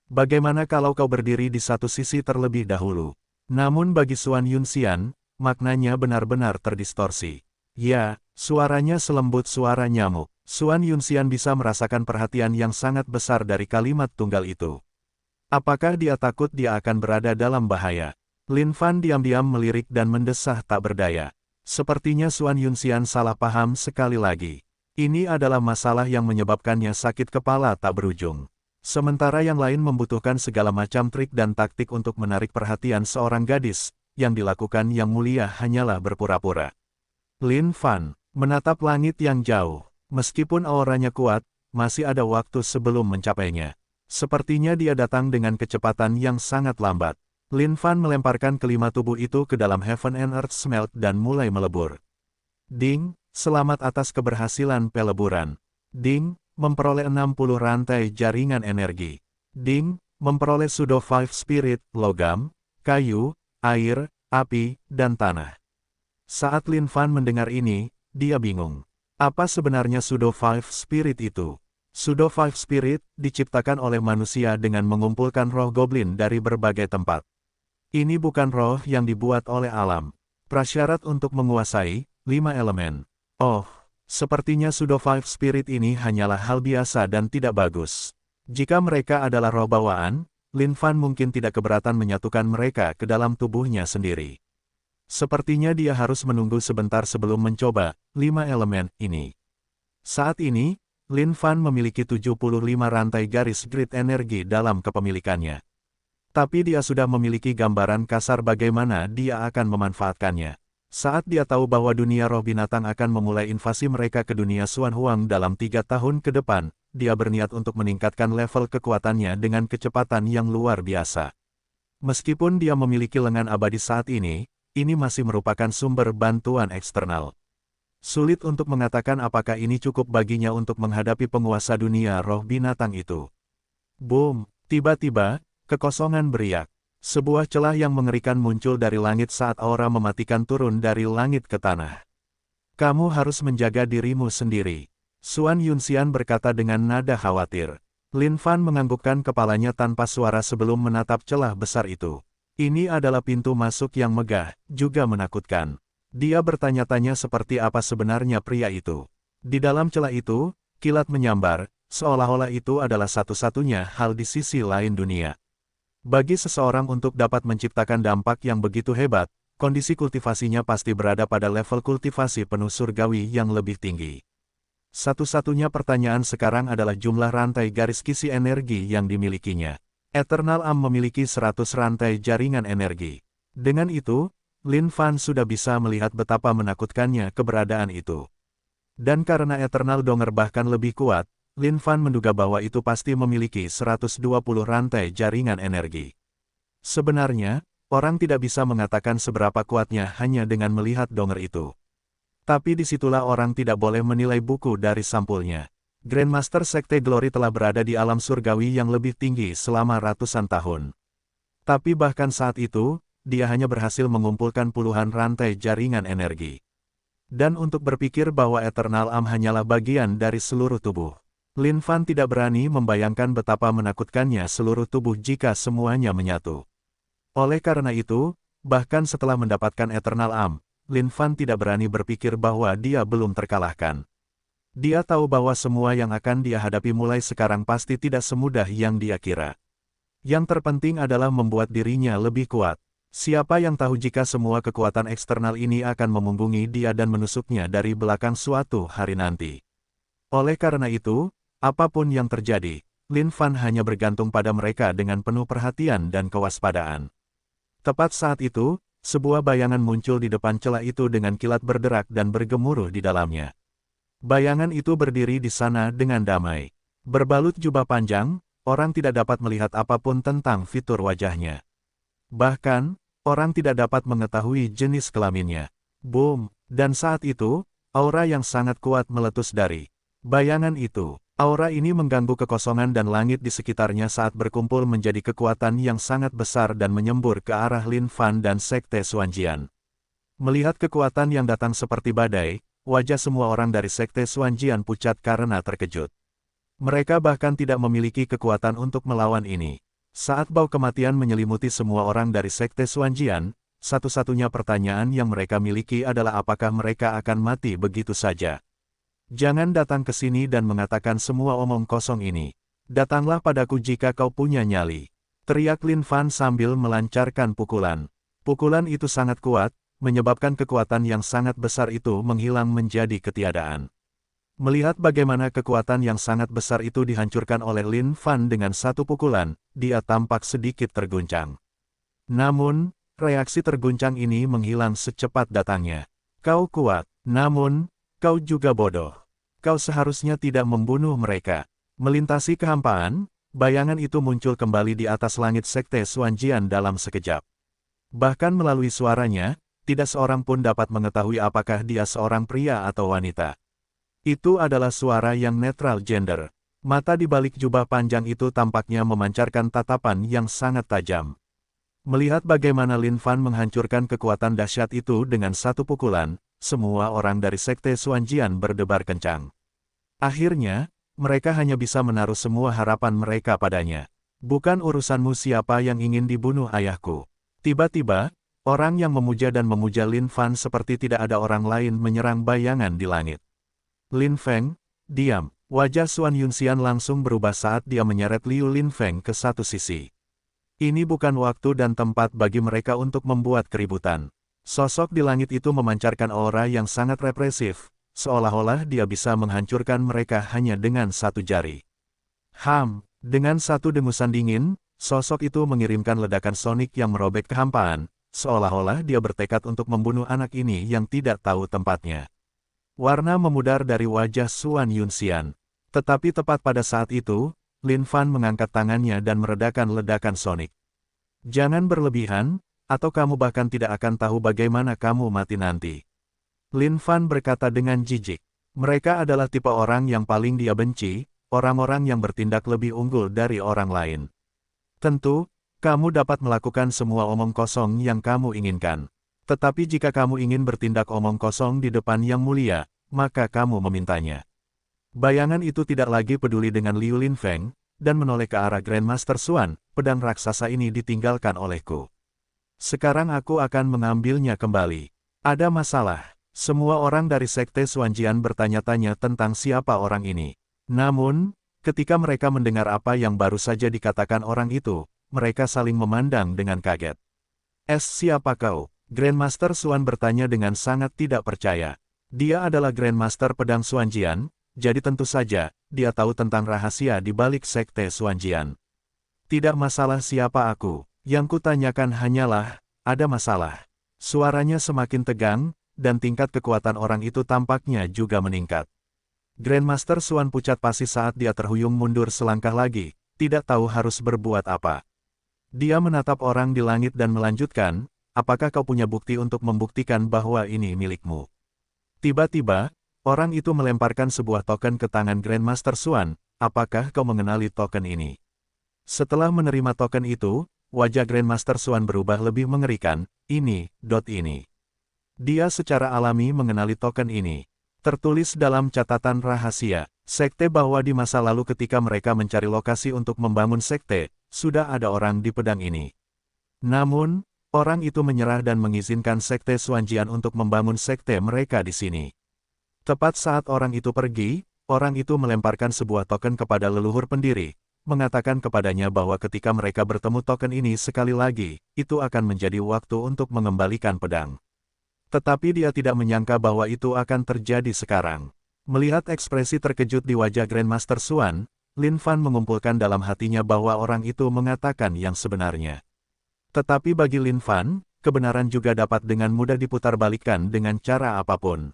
Bagaimana kalau kau berdiri di satu sisi terlebih dahulu? Namun bagi Xuan Yunxian, maknanya benar-benar terdistorsi. Ya, suaranya selembut suara nyamuk. Xuan Yunxian bisa merasakan perhatian yang sangat besar dari kalimat tunggal itu. Apakah dia takut dia akan berada dalam bahaya? Lin Fan diam-diam melirik dan mendesah tak berdaya. Sepertinya Xuan Yunxian salah paham sekali lagi. Ini adalah masalah yang menyebabkannya sakit kepala tak berujung. Sementara yang lain membutuhkan segala macam trik dan taktik untuk menarik perhatian seorang gadis, yang dilakukan Yang Mulia hanyalah berpura-pura. Lin Fan menatap langit yang jauh. Meskipun auranya kuat, masih ada waktu sebelum mencapainya. Sepertinya dia datang dengan kecepatan yang sangat lambat. Lin Fan melemparkan kelima tubuh itu ke dalam Heaven and Earth Smelt dan mulai melebur. Ding, selamat atas keberhasilan peleburan. Ding, memperoleh 60 rantai jaringan energi. Ding, memperoleh Pseudo 5 Spirit, logam, kayu, air, api, dan tanah. Saat Lin Fan mendengar ini, dia bingung. Apa sebenarnya Pseudo 5 Spirit itu? Pseudo 5 Spirit diciptakan oleh manusia dengan mengumpulkan roh goblin dari berbagai tempat. Ini bukan roh yang dibuat oleh alam. Prasyarat untuk menguasai 5 elemen. Oh, sepertinya Pseudo 5 Spirit ini hanyalah hal biasa dan tidak bagus. Jika mereka adalah roh bawaan, Lin Fan mungkin tidak keberatan menyatukan mereka ke dalam tubuhnya sendiri. Sepertinya dia harus menunggu sebentar sebelum mencoba 5 elemen ini. Saat ini, Lin Fan memiliki 75 rantai garis grid energi dalam kepemilikannya. Tapi dia sudah memiliki gambaran kasar bagaimana dia akan memanfaatkannya. Saat dia tahu bahwa dunia roh binatang akan memulai invasi mereka ke dunia Xuan Huang dalam 3 tahun ke depan, dia berniat untuk meningkatkan level kekuatannya dengan kecepatan yang luar biasa. Meskipun dia memiliki lengan abadi saat ini masih merupakan sumber bantuan eksternal. Sulit untuk mengatakan apakah ini cukup baginya untuk menghadapi penguasa dunia roh binatang itu. Boom! Tiba-tiba, kekosongan beriak. Sebuah celah yang mengerikan muncul dari langit saat aura mematikan turun dari langit ke tanah. Kamu harus menjaga dirimu sendiri. Xuan Yunxian berkata dengan nada khawatir. Lin Fan menganggukkan kepalanya tanpa suara sebelum menatap celah besar itu. Ini adalah pintu masuk yang megah, juga menakutkan. Dia bertanya-tanya seperti apa sebenarnya pria itu. Di dalam celah itu, kilat menyambar, seolah-olah itu adalah satu-satunya hal di sisi lain dunia. Bagi seseorang untuk dapat menciptakan dampak yang begitu hebat, kondisi kultivasinya pasti berada pada level kultivasi penuh surgawi yang lebih tinggi. Satu-satunya pertanyaan sekarang adalah jumlah rantai garis kisi energi yang dimilikinya. Eternal Arm memiliki 100 rantai jaringan energi. Dengan itu, Lin Fan sudah bisa melihat betapa menakutkannya keberadaan itu. Dan karena Eternal Donger bahkan lebih kuat, Lin Fan menduga bahwa itu pasti memiliki 120 rantai jaringan energi. Sebenarnya, orang tidak bisa mengatakan seberapa kuatnya hanya dengan melihat Donger itu. Tapi disitulah orang tidak boleh menilai buku dari sampulnya. Grandmaster Sekte Glory telah berada di alam surgawi yang lebih tinggi selama ratusan tahun. Tapi bahkan saat itu, dia hanya berhasil mengumpulkan puluhan rantai jaringan energi. Dan untuk berpikir bahwa Eternal Arm hanyalah bagian dari seluruh tubuh. Lin Fan tidak berani membayangkan betapa menakutkannya seluruh tubuh jika semuanya menyatu. Oleh karena itu, bahkan setelah mendapatkan Eternal Arm, Lin Fan tidak berani berpikir bahwa dia belum terkalahkan. Dia tahu bahwa semua yang akan dia hadapi mulai sekarang pasti tidak semudah yang dia kira. Yang terpenting adalah membuat dirinya lebih kuat. Siapa yang tahu jika semua kekuatan eksternal ini akan memunggungi dia dan menusuknya dari belakang suatu hari nanti. Oleh karena itu, apapun yang terjadi, Lin Fan hanya bergantung pada mereka dengan penuh perhatian dan kewaspadaan. Tepat saat itu, sebuah bayangan muncul di depan celah itu dengan kilat berderak dan bergemuruh di dalamnya. Bayangan itu berdiri di sana dengan damai. Berbalut jubah panjang, orang tidak dapat melihat apapun tentang fitur wajahnya. Bahkan, orang tidak dapat mengetahui jenis kelaminnya. Boom! Dan saat itu, aura yang sangat kuat meletus dari bayangan itu. Aura ini mengganggu kekosongan dan langit di sekitarnya saat berkumpul menjadi kekuatan yang sangat besar dan menyembur ke arah Lin Fan dan Sekte Xuanjian. Melihat kekuatan yang datang seperti badai, wajah semua orang dari Sekte Xuanjian pucat karena terkejut. Mereka bahkan tidak memiliki kekuatan untuk melawan ini. Saat bau kematian menyelimuti semua orang dari Sekte Xuanjian, satu-satunya pertanyaan yang mereka miliki adalah apakah mereka akan mati begitu saja. Jangan datang ke sini dan mengatakan semua omong kosong ini. Datanglah padaku jika kau punya nyali. Teriak Lin Fan sambil melancarkan pukulan. Pukulan itu sangat kuat, menyebabkan kekuatan yang sangat besar itu menghilang menjadi ketiadaan. Melihat bagaimana kekuatan yang sangat besar itu dihancurkan oleh Lin Fan dengan satu pukulan, dia tampak sedikit terguncang. Namun, reaksi terguncang ini menghilang secepat datangnya. Kau kuat, namun, kau juga bodoh. Kau seharusnya tidak membunuh mereka. Melintasi kehampaan, bayangan itu muncul kembali di atas langit Sekte Xuanjian dalam sekejap. Bahkan melalui suaranya, tidak seorang pun dapat mengetahui apakah dia seorang pria atau wanita. Itu adalah suara yang netral gender. Mata di balik jubah panjang itu tampaknya memancarkan tatapan yang sangat tajam. Melihat bagaimana Lin Fan menghancurkan kekuatan dahsyat itu dengan satu pukulan, semua orang dari Sekte Xuanjian berdebar kencang. Akhirnya, mereka hanya bisa menaruh semua harapan mereka padanya. Bukan urusanmu siapa yang ingin dibunuh ayahku. Tiba-tiba, orang yang memuja dan memuja Lin Fan seperti tidak ada orang lain menyerang bayangan di langit. Lin Feng, diam. Wajah Xuan Yunxian langsung berubah saat dia menyeret Liu Lin Feng ke satu sisi. Ini bukan waktu dan tempat bagi mereka untuk membuat keributan. Sosok di langit itu memancarkan aura yang sangat represif, seolah-olah dia bisa menghancurkan mereka hanya dengan satu jari. Dengan satu dengusan dingin, sosok itu mengirimkan ledakan sonik yang merobek kehampaan, seolah-olah dia bertekad untuk membunuh anak ini yang tidak tahu tempatnya. Warna memudar dari wajah Xuan Yunxian. Tetapi tepat pada saat itu, Lin Fan mengangkat tangannya dan meredakan ledakan sonik. Jangan berlebihan, atau kamu bahkan tidak akan tahu bagaimana kamu mati nanti. Lin Fan berkata dengan jijik. Mereka adalah tipe orang yang paling dia benci, orang-orang yang bertindak lebih unggul dari orang lain. Tentu, kamu dapat melakukan semua omong kosong yang kamu inginkan. Tetapi jika kamu ingin bertindak omong kosong di depan Yang Mulia, maka kamu memintanya. Bayangan itu tidak lagi peduli dengan Liu Linfeng, dan menoleh ke arah Grandmaster Xuan, pedang raksasa ini ditinggalkan olehku. Sekarang aku akan mengambilnya kembali. Ada masalah. Semua orang dari Sekte Xuanjian bertanya-tanya tentang siapa orang ini. Namun, ketika mereka mendengar apa yang baru saja dikatakan orang itu, mereka saling memandang dengan kaget. Siapa kau? Grandmaster Xuan bertanya dengan sangat tidak percaya. Dia adalah Grandmaster Pedang Xuanjian, jadi tentu saja, dia tahu tentang rahasia di balik Sekte Xuanjian. Tidak masalah siapa aku, yang kutanyakan hanyalah, ada masalah. Suaranya semakin tegang, dan tingkat kekuatan orang itu tampaknya juga meningkat. Grandmaster Xuan pucat pasi saat dia terhuyung mundur selangkah lagi, tidak tahu harus berbuat apa. Dia menatap orang di langit dan melanjutkan, apakah kau punya bukti untuk membuktikan bahwa ini milikmu? Tiba-tiba, orang itu melemparkan sebuah token ke tangan Grandmaster Xuan, apakah kau mengenali token ini? Setelah menerima token itu, wajah Grandmaster Xuan berubah lebih mengerikan, ini. Dia secara alami mengenali token ini. Tertulis dalam catatan rahasia, sekte bahwa di masa lalu ketika mereka mencari lokasi untuk membangun sekte, sudah ada orang di pedang ini. Namun, orang itu menyerah dan mengizinkan Sekte Xuanjian untuk membangun sekte mereka di sini. Tepat saat orang itu pergi, orang itu melemparkan sebuah token kepada leluhur pendiri, mengatakan kepadanya bahwa ketika mereka bertemu token ini sekali lagi, itu akan menjadi waktu untuk mengembalikan pedang. Tetapi dia tidak menyangka bahwa itu akan terjadi sekarang. Melihat ekspresi terkejut di wajah Grandmaster Xuan, Lin Fan mengumpulkan dalam hatinya bahwa orang itu mengatakan yang sebenarnya. Tetapi bagi Lin Fan, kebenaran juga dapat dengan mudah diputarbalikkan dengan cara apapun.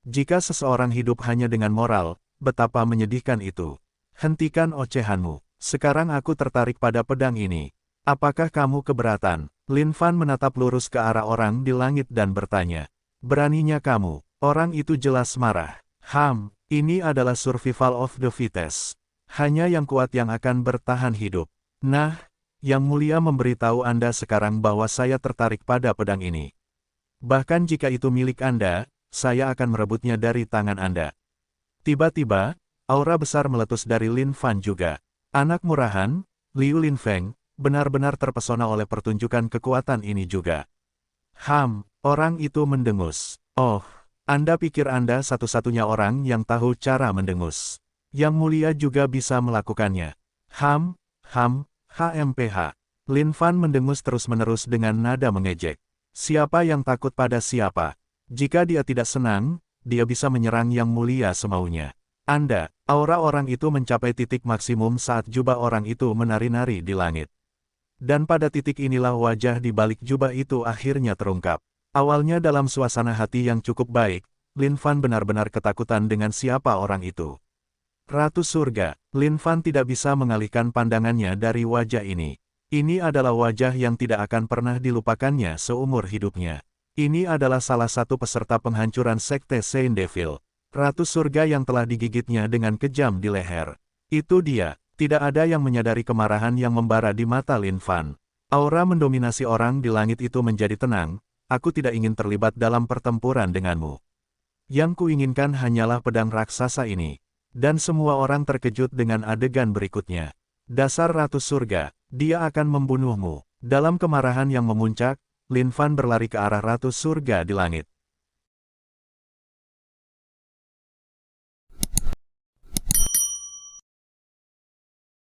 Jika seseorang hidup hanya dengan moral, betapa menyedihkan itu. Hentikan ocehanmu. Sekarang aku tertarik pada pedang ini. Apakah kamu keberatan? Lin Fan menatap lurus ke arah orang di langit dan bertanya. Beraninya kamu? Orang itu jelas marah. Ini adalah survival of the fittest. Hanya yang kuat yang akan bertahan hidup. Nah, Yang Mulia memberitahu Anda sekarang bahwa saya tertarik pada pedang ini. Bahkan jika itu milik Anda, saya akan merebutnya dari tangan Anda. Tiba-tiba, aura besar meletus dari Lin Fan juga. Anak murahan, Liu Linfeng, benar-benar terpesona oleh pertunjukan kekuatan ini juga. Orang itu mendengus. Oh, Anda pikir Anda satu-satunya orang yang tahu cara mendengus. Yang Mulia juga bisa melakukannya. HMPH. Lin Fan mendengus terus-menerus dengan nada mengejek. Siapa yang takut pada siapa? Jika dia tidak senang, dia bisa menyerang Yang Mulia semaunya. Aura orang itu mencapai titik maksimum saat jubah orang itu menari-nari di langit. Dan pada titik inilah wajah di balik jubah itu akhirnya terungkap. Awalnya dalam suasana hati yang cukup baik, Lin Fan benar-benar ketakutan dengan siapa orang itu. Ratu Surga, Lin Fan tidak bisa mengalihkan pandangannya dari wajah ini. Ini adalah wajah yang tidak akan pernah dilupakannya seumur hidupnya. Ini adalah salah satu peserta penghancuran Sekte Saint Devil. Ratu Surga yang telah digigitnya dengan kejam di leher. Itu dia, tidak ada yang menyadari kemarahan yang membara di mata Lin Fan. Aura mendominasi orang di langit itu menjadi tenang, aku tidak ingin terlibat dalam pertempuran denganmu. Yang kuinginkan hanyalah pedang raksasa ini. Dan semua orang terkejut dengan adegan berikutnya. Dasar Ratu Surga, dia akan membunuhmu. Dalam kemarahan yang memuncak, Lin Fan berlari ke arah Ratu Surga di langit.